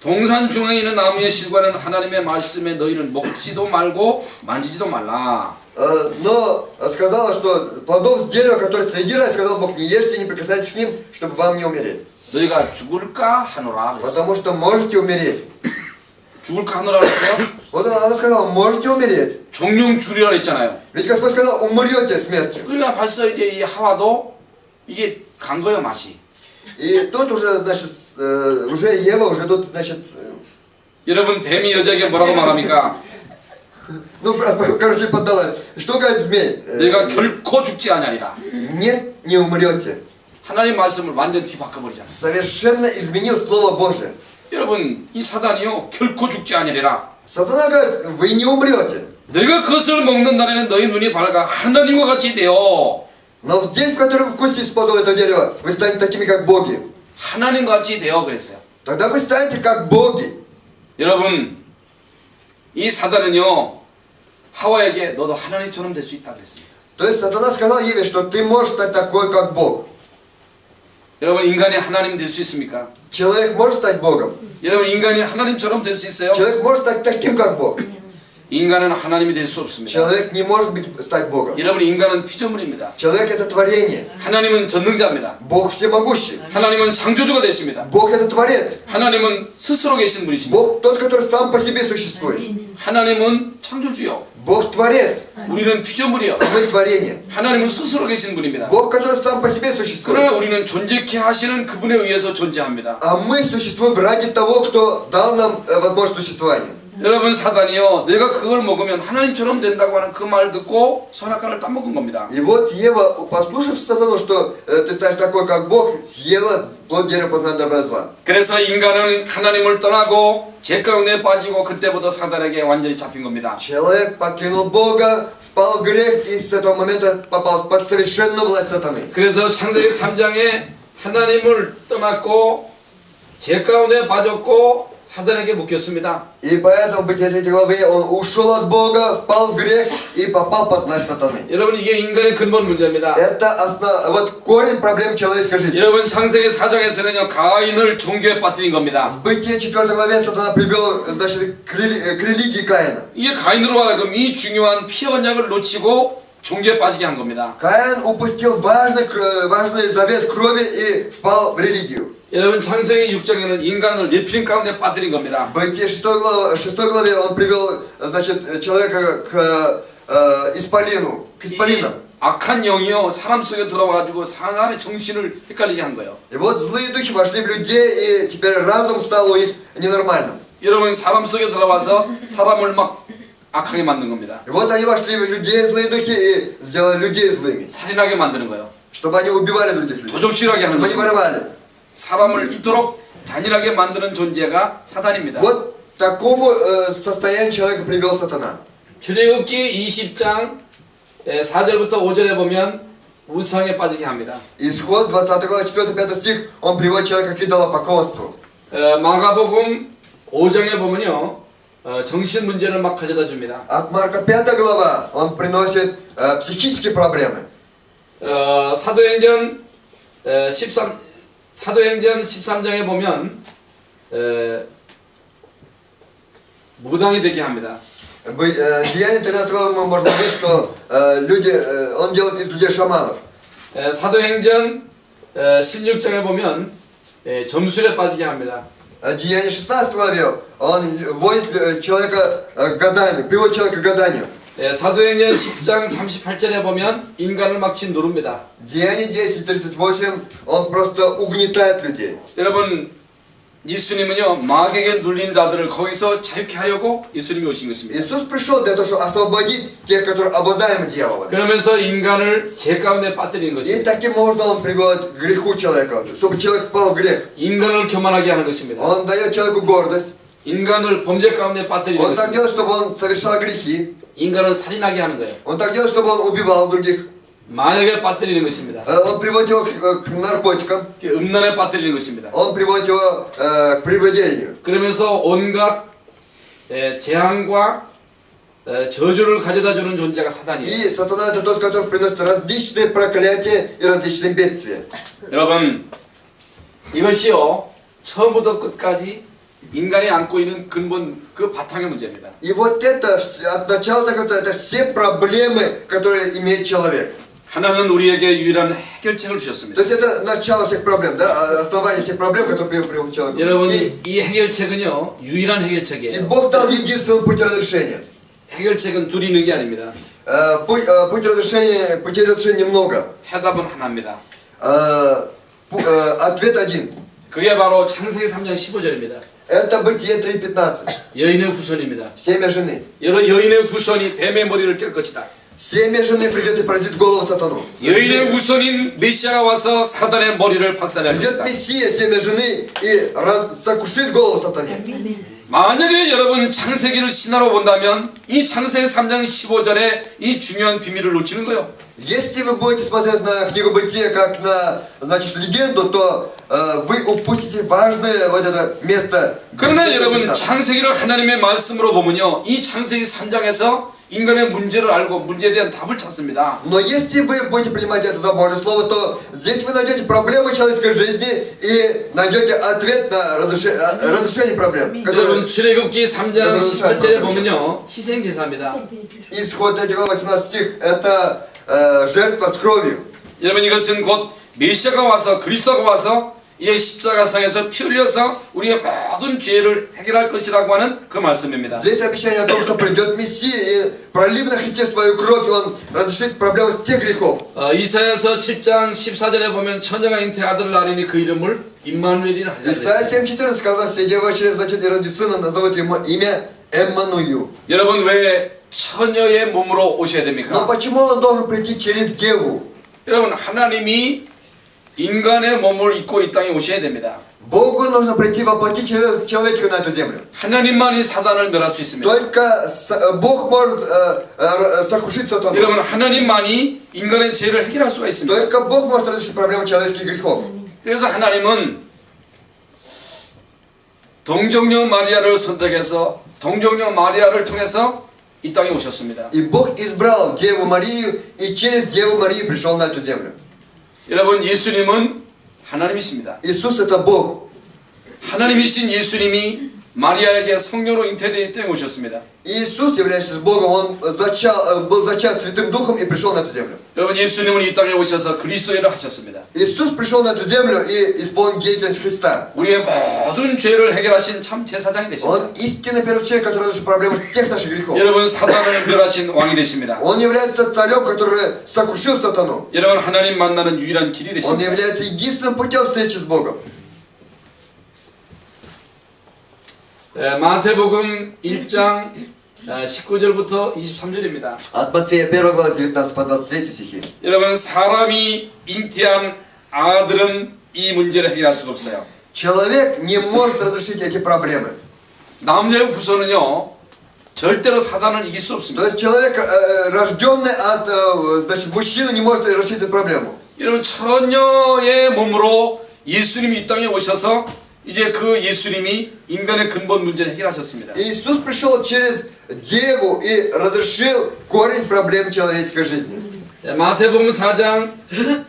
동산 중앙에 있는 나무의 실과는 하나님의 말씀에 너희는 먹지도 말고 만지지도 말라. Но сказала, что плодов с дерева, которые среди рая, сказал Бог, не ешьте, не прикасайтесь к ним, чтобы вам не умереть. 너희가 죽을까 하노라 그랬어요. Потому что можете умереть. 죽을까 하노라 그랬어요? Вот она сказала, можете умереть. 정령 죽으리라 했잖아요. Ведь Господь сказал, умрете смертью. 그러니까 벌써 이제 이 하와도 이게 간 거예요 맛이. И тут уже, значит, уже Ева, уже тут, значит, 여러분 뱀이 여자에게 뭐라고 말합니까? ну, короче, поддалась. Что говорит змей? 내가 결코 죽지 아니하리라. Нет, не умрете. 하나님 말씀을 완전히 바꿔버리잖아요. Совершенно изменил Слово Божие. 여러분 이 사단이요 결코 죽지 아니하리라. Сатана говорит, вы не умрете. 너희가 그것을 먹는 날에는 너희 눈이 밝아 하나님과 같이 되어 Но в день, в который вы вкусите из плодов этого дерева, вы станете такими, как боги. 하나님과 같이 되어 그랬어요. Тогда вы станете как боги. 여러분 이 사단은요 하와에게 너도 하나님처럼 될 수 있다 그랬습니다. То есть сатана сказал Еве, что ты можешь стать такой, как Бог. 여러분 인간이 하나님 될 수 있습니까? Человек может стать Богом. 여러분 인간이 하나님처럼 될 수 있어요? Человек может стать таким, как Бог. 인간은 하나님이 될 수 없습니다. Человек не может стать Богом. 여러분 인간은 피조물입니다. Человек это творение. 하나님은 전능자입니다. Бог всемогущий. 하나님은 창조주가 되십니다. Бог это Творец. 하나님은 스스로 계신 분이십니다. Бог тот, который сам по себе существует. 하나님은 창조주요. Бог Творец. 우리는 피조물이요. Мы творение. 하나님은 스스로 계신 분입니다. Бог, который сам по себе существует. 그러나 우리는 존재케 하시는 그분에 의해서 존재합니다. А мы существуем ради того, кто дал нам возможность существования. 여러분 사단이요 내가 그걸 먹으면 하나님처럼 된다고 하는 그 말 듣고 선악과를 따먹은 겁니다. И вот Ева, послушав сатану, что ты станешь такой, как Бог, съела плод дерева познания добра и зла. 그래서 인간은 하나님을 떠나고 죄 가운데 빠지고 그때부터 사단에게 완전히 잡힌 겁니다. Человек покинул Бога, впал в грех и с этого момента попал под совершенную власть сатаны. 그래서 창세기 3장에 하나님을 떠났고 죄 가운데 빠졌고 사단에게 묶였습니다. И поэтому в Бытие 3 главе он ушел от Бога, впал в грех и попал под власть сатаны. 여러분 이게 인간의 근본 문제입니다. Это вот корень проблем человеческой жизни. 여러분 창세기 4장에서는요 가인을 종교에 빠뜨린 겁니다. В Бытие 4 главе сатана привел, значит, к религии Каина. 이게 가인으로 하여금 이 중요한 피 언약을 놓치고 종교에 빠지게 한 겁니다. Каин упустил важный завет крови и впал в религию. 여러분 창세기 6장에는 인간을 예피림 가운데 빠뜨린 겁니다. В Бытие 6 главе он привел, значит, человека к исполину, к исполинам. 악한 영이요 사람 속에 들어와가지고 사람의 정신을 헷갈리게 한 거예요. И вот злые духи вошли в людей, и теперь разум стал у них ненормальным. 여러분 사람 속에 들어와서 사람을 막 악하게 만든 겁니다. И вот они вошли в людей, злые духи, и сделали людей злыми. 살인하게 만드는 거예요. Чтобы они убивали других людей. 도적질하게 하는 Чтобы они 것입니다. воровали. 사람을 이토록 잔인하게 만드는 존재가 사단입니다. Вот к такому состоянию человека привел сатана. 출애굽기 20장 4절부터 5절에 보면 우상에 빠지게 합니다. Исход 20 глава 4-5 стих, он приводит человека к идолопоклонству. 마가복음 5장에 보면요 정신 문제를 막 가져다 줍니다. От Марка 5 глава он приносит психические проблемы. 사도행전 13장에 보면 무당이 되게 합니다. Деяние 13 глава мы можем увидеть, что он делает из людей шаманов. 사도행전 16장에 보면 점술에 빠지게 합니다. Деяние 16 главе он вводит человека к гаданию, приводит человека к гаданию. 사도행전 10장 38절에 보면 인간을 막 짓누릅니다. Деяние 10:38 он просто угнетает людей. 여러분 예수님은요 마귀에게 눌린 자들을 거기서 자유케 하려고 예수님이 오신 것입니다. Иисус пришел для того, чтобы освободить тех, которые обладаемы дьяволом. 그러면서 인간을 죄 가운데 빠뜨리는 И 것입니다. таким образом он приводит к греху человека, чтобы человек впал в грех. 인간을 교만하게 하는 것입니다. Он дает человеку гордость. 인간을 범죄 가운데 빠뜨리는 Он так 것입니다. делает, чтобы он совершал грехи. 인간을 살인하게 하는 거예요. Он так делает, чтобы он убивал других. 마약에 빠뜨리는 것입니다. Он приводит его к наркотикам. 음란에 빠뜨리는 것입니다. Он приводит его к прелюбодеянию. 그러면서 온갖 재앙과 저주를 가져다주는 존재가 사단이에요. И сатана это тот, который приносит различные проклятия и различные бедствия. 여러분 이것이요 처음부터 끝까지 인간이 안고 있는 근본 그 바탕의 문제입니다. И вот это от начала до конца, это все проблемы, которые имеет человек. 하나님은 우리에게 유일한 해결책을 То 주셨습니다. есть это начало всех проблем, да, основание всех проблем, которые приводят к человеку. 여러분 이 해결책은요 유일한 И 해결책이에요. Бог дал единственный путь разрешения. 해결책은 둘이 있는 게 아닙니다. Путей разрешения много. 해답은 하나입니다. Ответ один. 그게 바로 창세기 3장 15절입니다. Это Бытие 3:15. 여인의 후손입니다. Семя жены. 여인의 후손이 뱀의 머리를 깰 것이다. Семя жены придет и поразит голову сатану. 여인의 후손인 메시아가 와서 사단의 머리를 박살낼 Придет 것이다. Мессия, семя жены, и сокрушит голову сатане. 만약에 여러분 창세기를 신화로 본다면 이 창세기 3장 15절에 이 중요한 비밀을 놓치는 거예요. Если вы будете смотреть на книгу Бытия как на, значит, легенду, то вы упустите важное вот это место. 그러나 여러분 창세기를 하나님의 말씀으로 보면요 이 창세기 3장에서 인간의 문제를 알고 문제에 대한 답을 찾습니다. Но если вы будете принимать это за Божье Слово, то здесь вы найдете проблемы человеческой жизни и найдете ответ на разрешение проблем. 여러분 출애굽기 3장 18절에 보면요 희생제사입니다. Исход 3 глава 18 стих, это жертва с кровью. 여러분 이것은 곧 메시아가 와서 그리스도가 와서 이 십자가상에서 피 흘려서 우리의 모든 죄를 해결할 것이라고 하는 그 말씀입니다. Здесь обещание о том, что придет Мессия и пролив на Христе свою кровь, он разрешит проблемы всех грехов. 이사야서 7장 14절에 보면 처녀가 잉태한 아들을 낳으니 그 이름을 임마누엘이라 하리라. Исайя 7:14 сказано, все девочери зачат и родит сына, назовут ему имя Эммануил. 여러분 왜 처녀의 몸으로 오셔야 Но 됩니까? почему он должен прийти через деву? 여러분 하나님이 인간의 몸을 입고 이 땅에 오셔야 됩니다. Богу нужно прийти воплотить человечка на эту землю. 하나님만이 사단을 멸할 수 있습니다. Только Бог может сокрушить сатану. 여러분 하나님만이 인간의 죄를 해결할 수가 있습니다. Только Бог может разрешить проблему человеческих грехов. 그래서 하나님은 동정녀 마리아를 선택해서 동정녀 마리아를 통해서 이 땅에 오셨습니다. И Бог избрал Деву Марию, и через Деву Марию пришел на эту землю. 여러분 예수님은 하나님이십니다. Иисус это Бог. 하나님이신 예수님이 마리아에게 성령으로 잉태되기 때문에 오셨습니다. Иисус, являющийся Богом, Он был зачат Святым Духом и пришел на эту землю. 여러분 예수님은 이 땅에 오셔서 그리스도의 일을 하셨습니다. Иисус пришел на эту землю и исполнил деятельность Христа. 우리의 모든 죄를 해결하신 참 제사장이 되십니다. Он истинный первый человек, который решил проблему всех наших грехов. 여러분 사단을 멸하신 왕이 되십니다. Он является царем, который сокрушил сатану. 여러분 하나님 만나는 유일한 길이 Он 되십니다. является единственным путем встречи с Богом. 마태복음 1장 19절부터 23절입니다. От Матфея 1 глава 19 по 23 стихи. 여러분 사람이 잉태한 아들은 이 문제를 해결할 수가 없어요. Человек не может разрешить эти проблемы. 남녀의 후손은요 절대로 사단을 이길 수 То 없습니다. есть человек, рожденный от мужчины, не может решить эту проблему. 여러분 처녀의 몸으로 예수님이 이 땅에 오셔서 이제 그 예수님이 인간의 근본 문제를 해결하셨습니다. Иисус пришел через Деву и разрешил корень проблем человеческой жизни. 마태복음 4장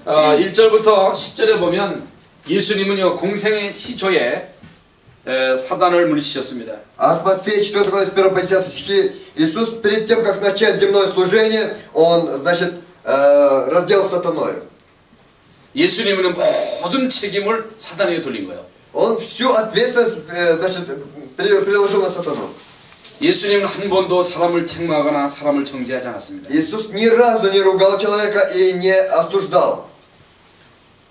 1절부터 10절에 보면 예수님은요 공생의 시초에 사단을 물리치셨습니다. От Матфея 4 глава 1 по 10 стихи Иисус перед тем, как начать земное служение, Он, значит, разделал с сатаной. 예수님은 모든 책임을 사단에게 돌린 거예요. Он всю ответственность, значит, переложил на сатану. 예수님은 한 번도 사람을 책망하거나 사람을 정죄하지 않았습니다. Иисус ни разу не ругал человека и не осуждал.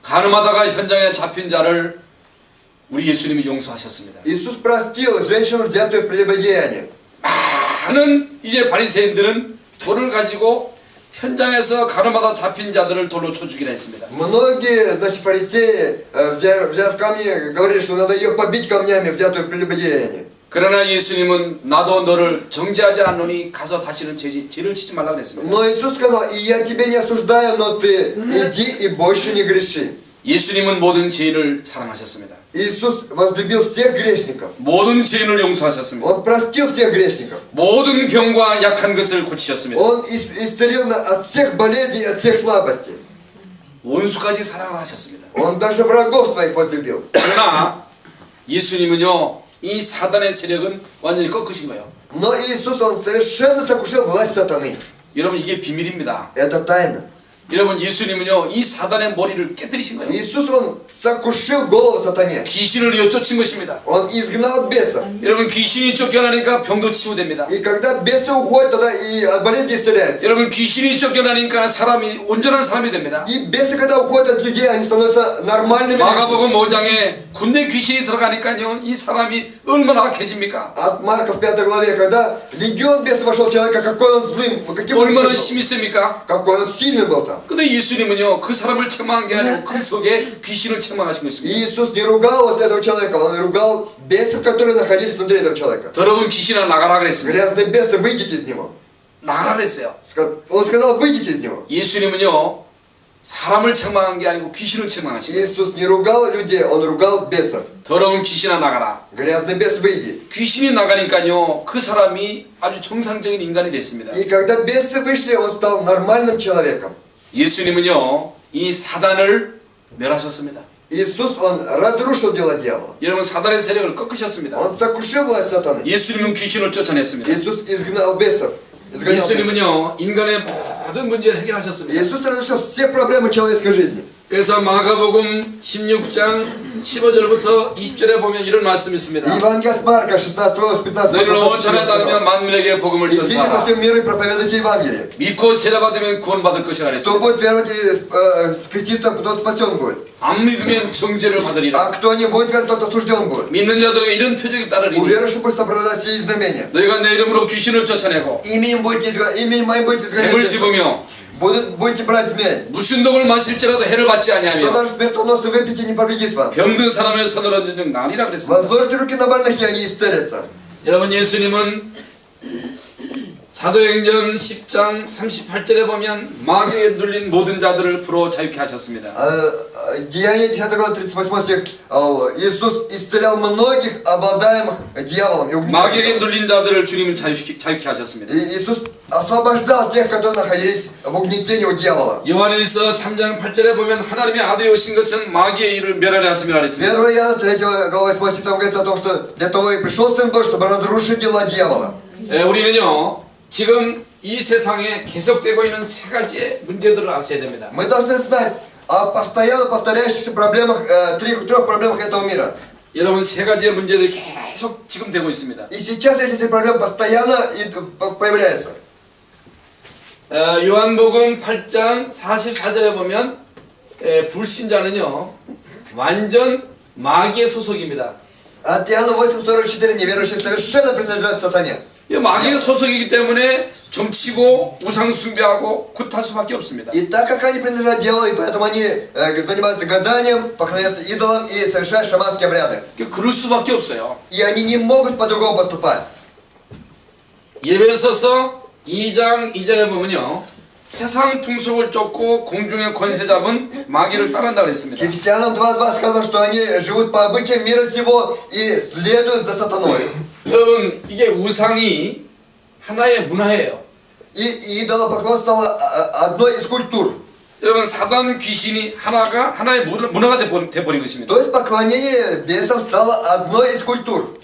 가늠하다가 현장에 잡힌 자를 우리 예수님이 용서하셨습니다. Иисус простил женщину, взятую в прелюбодеянии. 많은 이제 바리새인들은 돌을 가지고 현장에서 가늠하다 잡힌 자들을 돌로 쳐 죽이라 했습니다. Многие, значит, фарисеи, взяв камни, говорили, что надо ее побить камнями, взятую в прелюбодеянии. 그러나 예수님은 나도 너를 정죄하지 않노니 가서 다시는 죄를 치지 말라 그랬습니다. Но Иисус сказал, и я тебя не осуждаю, но ты иди и больше не греши. 예수님은 모든 죄인을 사랑하셨습니다. Иисус возлюбил всех грешников. 모든 죄인을 용서하셨습니다. Он простил всех грешников. 모든 병과 약한 것을 고치셨습니다. Он исцелил от всех болезней, от всех слабостей. 원수까지 사랑을 하셨습니다. Он даже врагов своих возлюбил. 그러나 예수님은요 이 사단의 세력은 완전히 꺾으신 거예요. Но Иисус, Он совершенно сокрушил власть сатаны. 여러분 이게 비밀입니다. Это тайна. 여러분 예수님은요 이 사단의 머리를 깨뜨리신 거예요. Иисус, Он сокрушил голову сатане. 귀신을 여쫓은 것입니다. Он изгнал бесов. 여러분 귀신이 쫓겨나니까 병도 치유됩니다. И когда бесы уходят, тогда и от болезни исцеляются. 여러분 귀신이 쫓겨나니까 사람이 온전한 사람이 됩니다. И бесы, когда уходят от людей, они становятся нормальными. 마가복음 5장에 군대 귀신이 들어가니까요 이 사람이 얼마나 악해집니까? От Марка в 5 главе, когда легион бесов вошел в человека, какой он злым, каким он 얼마나 был, 힘이 셉니까? какой он сильный был там. 근데 예수님은요 그 사람을 책망한 게 아니고 그 속에 귀신을 책망하신 것입니다. Иисус не ругал вот этого человека, Он ругал бесов, которые находились внутри этого человека. 더러운 귀신아 나가라 그랬습니다. Грязные бесы, выйдите из него. 나가라 그랬어요. Он сказал, выйдите из него. 예수님은요 사람을 책망한 게 아니고 귀신을 책망하신 거예요. Иисус не ругал людей, Он ругал бесов. 더러운 귀신아 나가라. Грязный бес, выйди. 귀신이 나가니까요 그 사람이 아주 정상적인 인간이 됐습니다. И когда бесы вышли, он стал нормальным человеком. 예수님은요 이 사단을 멸하셨습니다. Иисус, Он разрушил дело дьявола. 여러분 사단의 세력을 꺾으셨습니다. Он сокрушил власть сатаны. 예수님은 귀신을 쫓아냈습니다. Иисус изгнал бесов. Изгонял бесов. 예수님은요 인간의 모든 문제를 해결하셨습니다. Иисус разрешил все проблемы человеческой жизни. 그래서 마가복음 16장 15절부터 20절에 보면 이런 말씀이 있습니다. Евангелие от Марка, 16 глава, с 15 너희는 온 по 천하 20 다니며 만민에게 복음을 Идите по 전파하라. всему миру и проповедуйте Евангелие. 믿고 세례받으면 구원받을 것이라 Кто 그랬습니다. будет веровать и скреститься, тот спасен будет. 안 믿으면 정죄를 받으리라. А кто не будет веровать, тот осужден будет. 믿는 자들에게 이런 표적이 У 따르리니 верующих будет соблюдать сии знамения. 너희가 내 이름으로 귀신을 쫓아내고 Именем моим будете 뱀을 изгонять. 집으며 Будете брать змей. 무슨 독을 마실지라도 해를 받지 Что 아니하며 даже смертоносный выпейте не повредит вам. 병든 사람의 손을 얹은 즉 나으리라 그랬습니다. Возложите руки на больных, и они исцелятся. 여러분 예수님은 사도행전 10장 38절에 보면 마귀에 눌린 모든 자들을 풀어 자유케 하셨습니다. Деяние 10 глава 38 стих. Иисус исцелял многих обладаемых дьяволом. И 마귀에게 눌린 자들을 주님은 자유케 하셨습니다. Иисус освобождал тех, которые находились в угнетении у дьявола. 요한일서 3장 8절에 보면 하나님의 아들이 오신 것은 마귀의 일을 멸하려 하심이라 그랬습니다. 1 Иоанна 3 глава 8 стих там говорится о том, что для того и пришел Сын Божий, чтобы разрушить дела дьявола. 우리는요 지금 이 세상에 계속되고 있는 세 가지의 문제들을 아셔야 됩니다. Мы должны знать о постоянно повторяющихся проблемах, трех проблемах этого мира. 여러분 세 가지의 문제들이 계속 지금 되고 있습니다. И сейчас эти три проблемы постоянно появляются. 요한복음 8장 44절에 보면 불신자는요 완전 마귀의 소속입니다. От Иоанна 8:44 неверующие совершенно принадлежат сатане. 이 마귀의 소속이기 때문에 점치고 우상 숭배하고 굿할 수밖에 없습니다. И так как они принадлежат дьяволу, и поэтому они занимаются гаданием, поклоняются идолам и совершают шаманские обряды. 그럴 수밖에 없어요. И они не могут по-другому поступать. 예배서서 2장 2절에 보면요 세상 풍속을 쫓고 공중의 권세 잡은 마귀를 따른다 그랬습니다. Ефесянам 2:2 сказано, что они живут по обычаям мира сего и следуют за сатаной. 여러분 이게 우상이 하나의 문화예요. И идолопоклонство стало одной из культур. 여러분 사단 귀신이 하나의 문화가 돼버린 것입니다. То есть поклонение бесам стало одной из культур.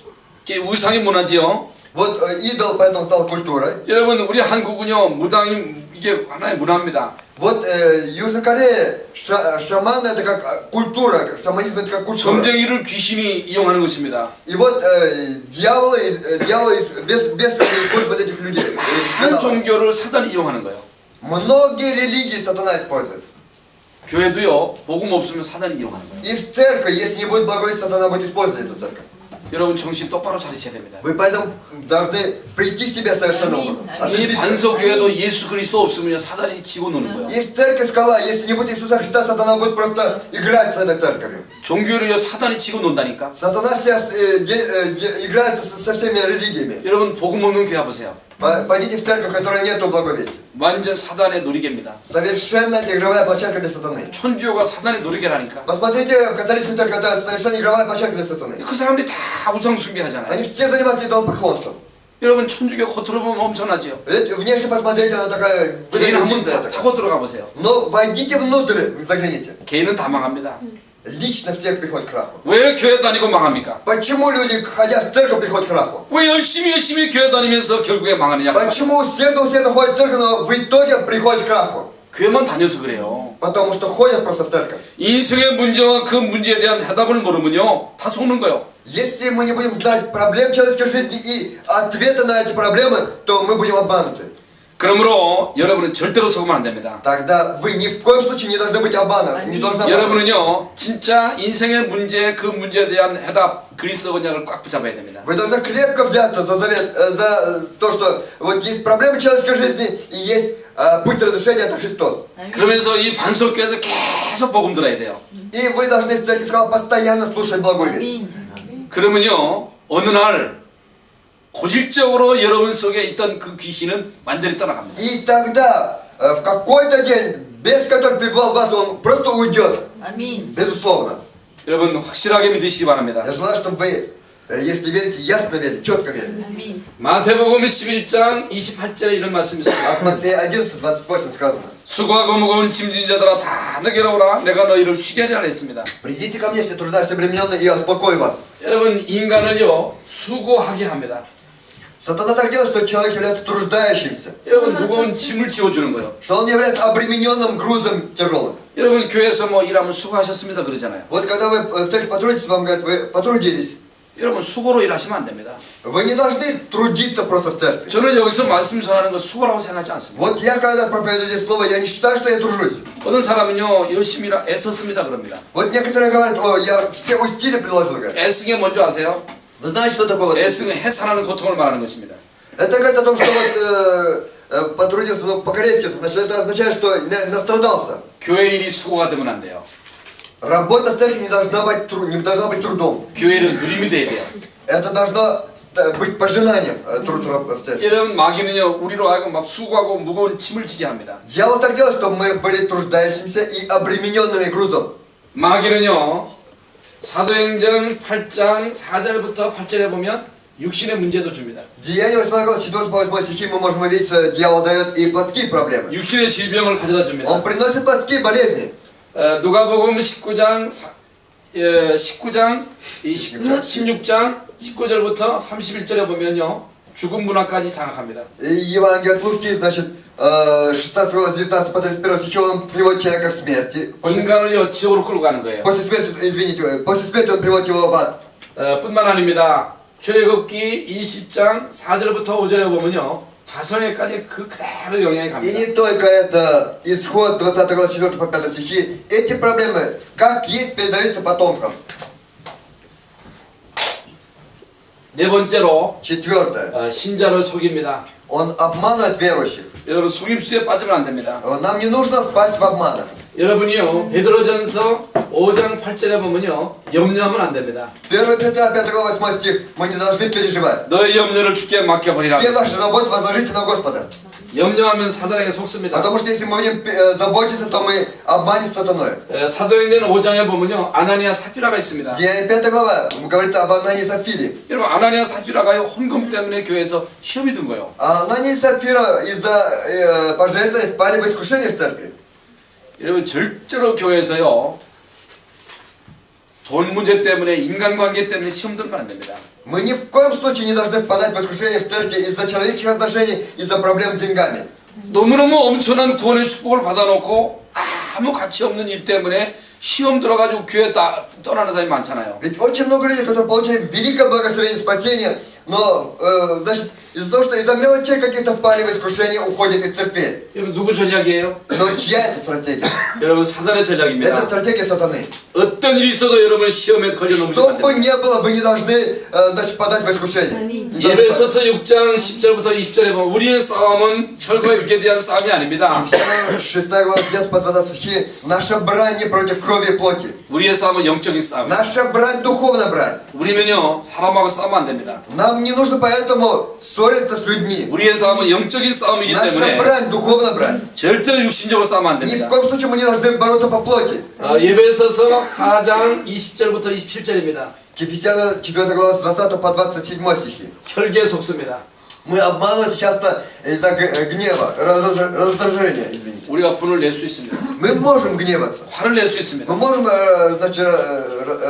이게 우상의 문화지요. Вот идол поэтому стал культурой. 여러분 우리 한국은요 무당이 이게 하나의 문화입니다. Вот Южная Корея, шаманы это как культура, шаманизм это как культура. 점쟁이를 귀신이 이용하는 것입니다. И вот дьяволы без используют этих людей. 한 종교를 사단이 이용하는 거예요. Многие религии сатана использует. 교회도요 복음 없으면 사단이 이용하는 거예요. И в церкви, если не будет благой, сатана будет использовать эту церковь. 여러분 정신 똑바로 차리셔야 됩니다. Вы поэтому должны прийти в себя совершенным образом. 이 Отрезвиться. 반석교회도 예수 그리스도 없으면 사단이 치고 노는 거예요. И в церкви скала, если не будет Иисуса Христа, сатана будет просто играть с этой церковью. 종교를요 사단이 치고 논다니까. Сатана сейчас играет со всеми религиями. 여러분 복음 없는 교회 보세요. Пойдите в церковь, в которой нету благовестия. 완전 사단의 놀이개입니다. Совершенно игровая площадка для сатаны. 천주교가 사단의 놀이개라니까. Посмотрите, католическая церковь, это совершенно игровая площадка для сатаны. 그 사람들이 다 우상 숭배하잖아요. Они все занимаются идолопоклонством. 여러분 천주교 겉으로 보면 엄청나지요. Ведь внешне посмотрите, она такая 개인 한번 выдающая такая. 파고 들어가 보세요. Но войдите внутрь, загляните. 개인은 다 망합니다. Лично все приходят к краху. 왜 교회 다니고 망합니까? Почему люди, ходя в церковь, приходят к краху? 왜 열심히 교회 다니면서 결국에 망하느냐? Почему усердно ходят в церковь, но в итоге приходят к краху? 교회만 다녀서 그래요. Потому что ходят просто в церковь. 인생의 문제와 그 문제에 대한 해답을 모르면요 다 속는 거예요. Если мы не будем знать проблем человеческой жизни и ответы на эти проблемы, то мы будем обмануты. 그러므로 여러분은 절대로 속으면 안 됩니다. Тогда вы ни в коем случае не должны быть обмануты. Не должны обманывать. 여러분은요 진짜 인생의 문제 그 문제에 대한 해답 그리스도 언약을 꽉 붙잡아야 됩니다. Вы должны крепко взяться за завет, за то, что вот есть проблемы человеческой жизни и есть путь разрешения, это Христос. 그러면서 이 반석교에서 계속 복음 들어야 돼요. И вы должны в церкви сказал постоянно слушать благую весть. 그러면요 어느 날 고질적으로 여러분 속에 있던 그 귀신은 완전히 떠나갑니다. И тогда в какой-то день, без которого пребывал в вас, он просто уйдет. Аминь. Безусловно. 여러분 확실하게 믿으시기 바랍니다. Я желаю, чтобы вы, если верите, ясно верите, четко верите. Аминь. 마태복음 11장 28절에 이런 말씀이 있습니다. От Матфея 11:28 сказано. 수고하고 무거운 짐진 자들아 다 내게로 오라 내가 너희를 쉬게 하리라 했습니다. Придите ко мне, все труждающиеся обремененные, и я успокою вас. 여러분 인간을요 수고하게 합니다. Сатана так делает, что человек является труждающимся, 여러분 무거운 짐을 지워주는 거예요. что он является обремененным грузом тяжелым. 여러분 교회에서 뭐 일하면 수고하셨습니다 그러잖아요. Вот когда вы в церкви потрудитесь, вам говорят, вы потрудились. 여러분 수고로 일하시면 안 됩니다. Вы не должны трудиться просто в церкви. 저는 여기서 말씀 전하는 거 수고라고 생각하지 않습니다. Вот я когда проповедую здесь слово, я не считаю, что я тружусь. 어떤 사람은요 열심히 애썼습니다 그럽니다. Вот некоторые говорят, о, я все усилия приложил, говорят. 애쓴 게 뭔지 아세요? Вы знаете, что такое? Вот? 애쓴 건 해산하는 고통을 말하는 것입니다. Это говорит о том, что вот потрудился, ну, по-корейски, значит, это означает, что настрадался. 교회 일이 수고가 되면 안 돼요. Работа в церкви не должна быть трудом. 교회 일은 누림이 돼야 돼요. Это должно быть пожинанием труд в церкви. 여러분 마귀는요 우리로 하여금 막 수고하고 무거운 짐을 지게 합니다. Дьявол так делает, чтобы мы были труждающимися и обремененными грузом. 마귀는요 사도행전 8장 4절부터 8절에 보면 육신의 문제도 줍니다. Деяние 8 глава 4 по 8 стихи мы можем увидеть, что дьявол дает и плотские проблемы. 육신의 질병을 가져다 줍니다. Он приносит плотские болезни. 누가복음 16장 19절부터 31절에 보면요 죽음 문화까지 장악합니다. И Евангелие от Луки, значит, 16 глава 19 по 31 стихи он приводит человека к смерти. 인간을요 지옥으로 끌고 가는 거예요. После смерти, извините, после смерти он приводит его в ад. 뿐만 아닙니다. 출애굽기 20장 4절부터 5절에 보면요 자손에까지 그대로 영향이 И 갑니다. не только это, исход 20 глава 4 по 5 стихи, эти проблемы, как есть, передаются потомкам. 네 번째로 Четвертое. 신자를 속입니다. Он обманывает верующих. 여러분 속임수에 빠지면 안 됩니다. Нам не нужно впасть в обман. 여러분이요 베드로전서 5장 8절에 보면요 염려하면 안 됩니다. 1 Петра 5 глава 8 стих, мы не должны переживать. 너의 염려를 주께 맡겨버리라. Все ваши заботы возложите на Господа. 염려하면 사단에게 속습니다. Потому что если мы будем заботиться, то мы обманем сатаной. 사도행전 5장에 보면요 아나니아 사피라가 있습니다. Деяние 5 глава говорится об Анании и Сапфире. 여러분 아나니아 사피라가요 헌금 때문에 교회에서 시험이 든 거예요. А Анания и Сапфира из-за пожертвований впали в искушение в церкви. 여러분 절대로 교회에서요 돈 문제 때문에 인간관계 때문에 시험 들면 안 됩니다. Мы ни в коем случае не должны впадать в искушение в церкви из-за человеческих отношений, из-за проблем с деньгами. 너무너무 엄청난 구원의 축복을 받아놓고 아무 가치 없는 일 때문에 시험 들어가지고 교회 떠나는 사람이 많잖아요. Ведь очень много людей, которые получают великое благословение спасения, но, значит, из-за того, что из-за мелочей каких-то впали в искушение, уходят из церкви. 여러분 누구 전략이에요? Но чья это стратегия? 여러분 사단의 전략입니다. Это стратегия сатаны. 어떤 일이 있어도 여러분 시험에 걸려 넘으시면 Что 안 бы 됩니다. ни было, вы не должны, значит, впадать в искушение. Не должны впасть. 예배소서 6장 10절부터 20절에 보면 우리의 싸움은 혈과 육에 대한 싸움이 아닙니다. 6 глава 10 по 20 стихи. Наша брань не против крови и плоти. 우리의 싸움은 영적인 싸움이에요. Наша брань духовная брань. 우리는요 사람하고 싸우면 안 됩니다. Нам не нужно поэтому ссориться с людьми. 우리의 싸움은 영적인 싸움이기 Наша 때문에 брань духовная брань. 절대로 육신적으로 싸우면 안 Ни в 됩니다. коем случае мы не должны бороться по плоти. 예배소서 4장 20절부터 27절입니다. Ефесянам 4 глава с 20 по 27 стихи. 혈기에 속습니다. Мы обманываемся часто из-за гнева, раздражения, извините. 우리가 분을 낼 수 있습니다. Мы можем гневаться. 화를 낼 수 있습니다. Мы можем, значит,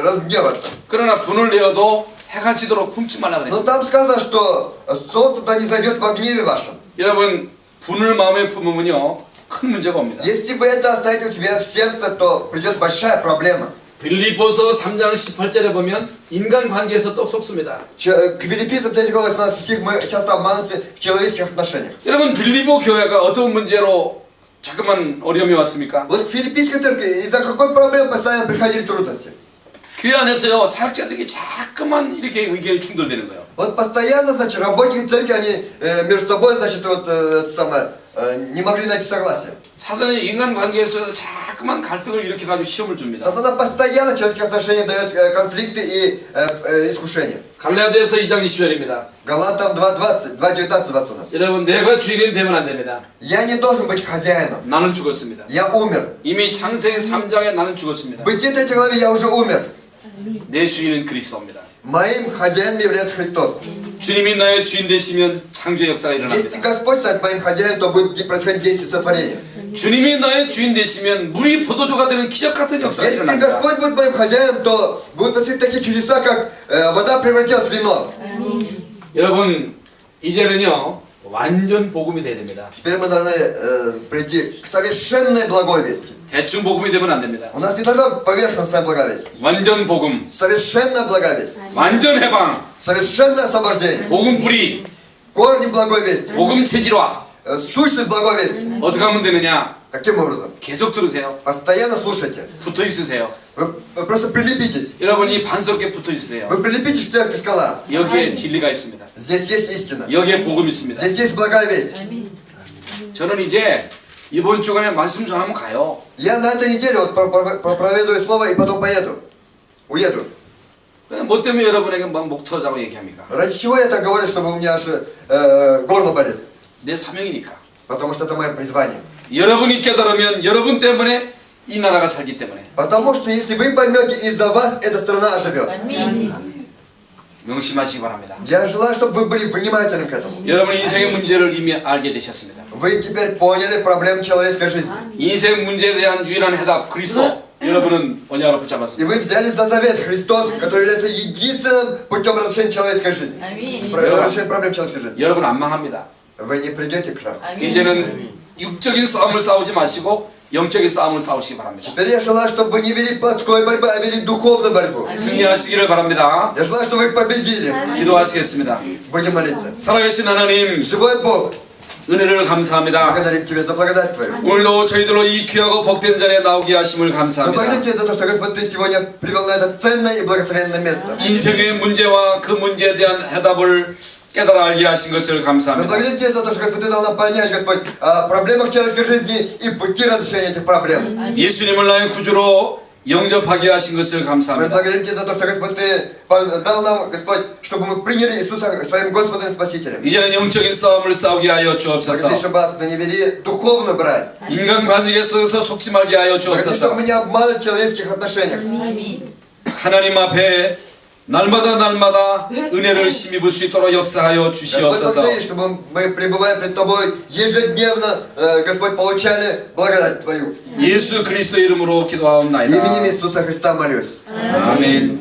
разгневаться. 그러나 분을 내어도 해가 지도록 품지 말라 Но 그랬습니다. там сказано, что солнце-то не зайдет во гневе вашем. 여러분 분을 마음에 품으면요 큰 문제가 옵니다. Если вы это оставите у себя в сердце, то придет большая проблема. 빌립보서 3장 18절에 보면 인간관계에서 또 속습니다. К Филиппийцам 3 глава 18 стих мы часто обманываемся в человеческих отношениях. 여러분 빌립보 교회가 어떤 문제로 자꾸만 어려움이 왔습니까? Вот в филиппийской церкви из-за какой проблемы постоянно приходили трудности? 교회 안에서요 사역자들이 자꾸만 이렇게 의견이 충돌되는 거예요. Вот постоянно, значит, работники церкви, они между собой, значит, вот это самое, не могли найти согласия. 사단은 인간관계에서 자꾸만 갈등을 일으켜가지고 시험을 줍니다. Сатана постоянно в человеческих отношениях дает конфликты и искушения. 갈라디아서 2장 20절입니다. Галатам 2:20, 2:19-20 у нас. 여러분 내가 주인이 되면 안 됩니다. Я не должен быть хозяином. 나는 죽었습니다. Я умер. 이미 창세기 3장에 나는 죽었습니다. В Бытие 3 главе я уже умер. 내 주인은 그리스도입니다. Моим хозяином является Христос. 주님이 나의 주인 되시면 창조의 역사가 Если 일어납니다. Господь станет моим хозяином, то будет происходить действие сотворения. 주님이 나의 주인 되시면 물이 포도주가 되는 기적 같은 역사가 Если 일어납니다. Господь будет моим хозяином, то будут происходить такие чудеса, как вода превратилась в вино. 여러분 이제는요 완전 복음이 돼야 됩니다. Теперь мы должны прийти к совершенной благой вести. 대충 복음이 되면 안 됩니다. У нас не должна быть поверхностная благовесть. 완전 복음, Совершенно благовесть. 완전 해방, Совершенное освобождение. 복음 뿌리, Корни благой вести. 복음 체질화. Сущность благой вести. 어떻게 하면 되느냐? Каким образом? 계속 들으세요. Постоянно слушайте. 붙어 있으세요. Вы просто прилепитесь. 여러분이 반석에 붙어 있으세요. Вы прилепитесь к церкви скала. 여기에 진리가 있습니다. Здесь есть истина. 여기에 복음이 있습니다. Здесь есть благая весть. 저는 이제 이번 주간에 말씀 전하면 가요. Я на этой неделе вот проповедую слово и потом поеду. Уеду. 뭐 때문에 여러분에게 목 터자고 얘기합니까? Ради чего я так говорю, чтобы у меня аж горло болит? 내 사명이니까. Потому что это мое призвание. 여러분이 깨달으면 여러분 때문에 이 나라가 살기 때문에. Потому что если вы поймете, из-за вас эта страна оживет. 명심하시기 바랍니다. Я желаю, чтобы вы были внимательны к этому. 여러분 인생의 문제를 이미 알게 되셨습니다. Вы теперь поняли проблему человеческой жизни. 인생 문제에 대한 유일한 해답 그리스도. 여러분은 언약으로 И 붙잡았습니다. вы взяли за завет Христос, который является единственным путем разрешения человеческой жизни. Разрешения проблем человеческой жизни. 여러분 안 망합니다. Вы не придете к краху. 이제는 육적인 싸움을 싸우지 마시고 영적인 싸움을 싸우시기 바랍니다. Теперь я желаю, чтобы вы не вели плотской борьбы, а вели духовную борьбу. 승리하시기를 바랍니다. Я желаю, чтобы вы победили. 기도하시겠습니다. Будем молиться. 살아계신 하나님 Живой Бог, 은혜를 감사합니다. благодарим Тебя за благодать Твою. 오늘도 저희들로 이 귀하고 복된 자리에 나오게 하심을 Мы 감사합니다. благодарим Тебя за то, что, Господь, Ты сегодня привел на это ценное и благословенное место. 인생의 문제와 그 문제에 대한 해답을 깨달아 알게 하신 것을 Мы 감사합니다. благодарим Тебя за то, что, Господь, Ты дал нам понять, Господь, о проблемах человеческой жизни и пути разрешения этих проблем. 예수님을 나의 구주로 영접하게 하신 것을 Мы 감사합니다. благодарим Тебя за то, что, Господь, Ты дал нам, Господь, чтобы мы приняли Иисуса своим Господом и Спасителем. 이제는 영적인 싸움을 싸우게 하여 주옵소서. Благослови, чтобы мы не вели духовную брань. 인간 관계에 서 속지 말게 하여 Благослови, чтобы мы 주옵소서. не обманывали в человеческих отношениях. 하나님 앞에 날마다 은혜를 힘입을 수 있도록 역사하여 Господь, 주시옵소서. благослови, чтобы мы, пребывая пред Тобой, ежедневно, Господь, получали благодать Твою. 예수 그리스도 이름으로 기도하옵나이다. Именем Иисуса Христа молюсь. 아멘.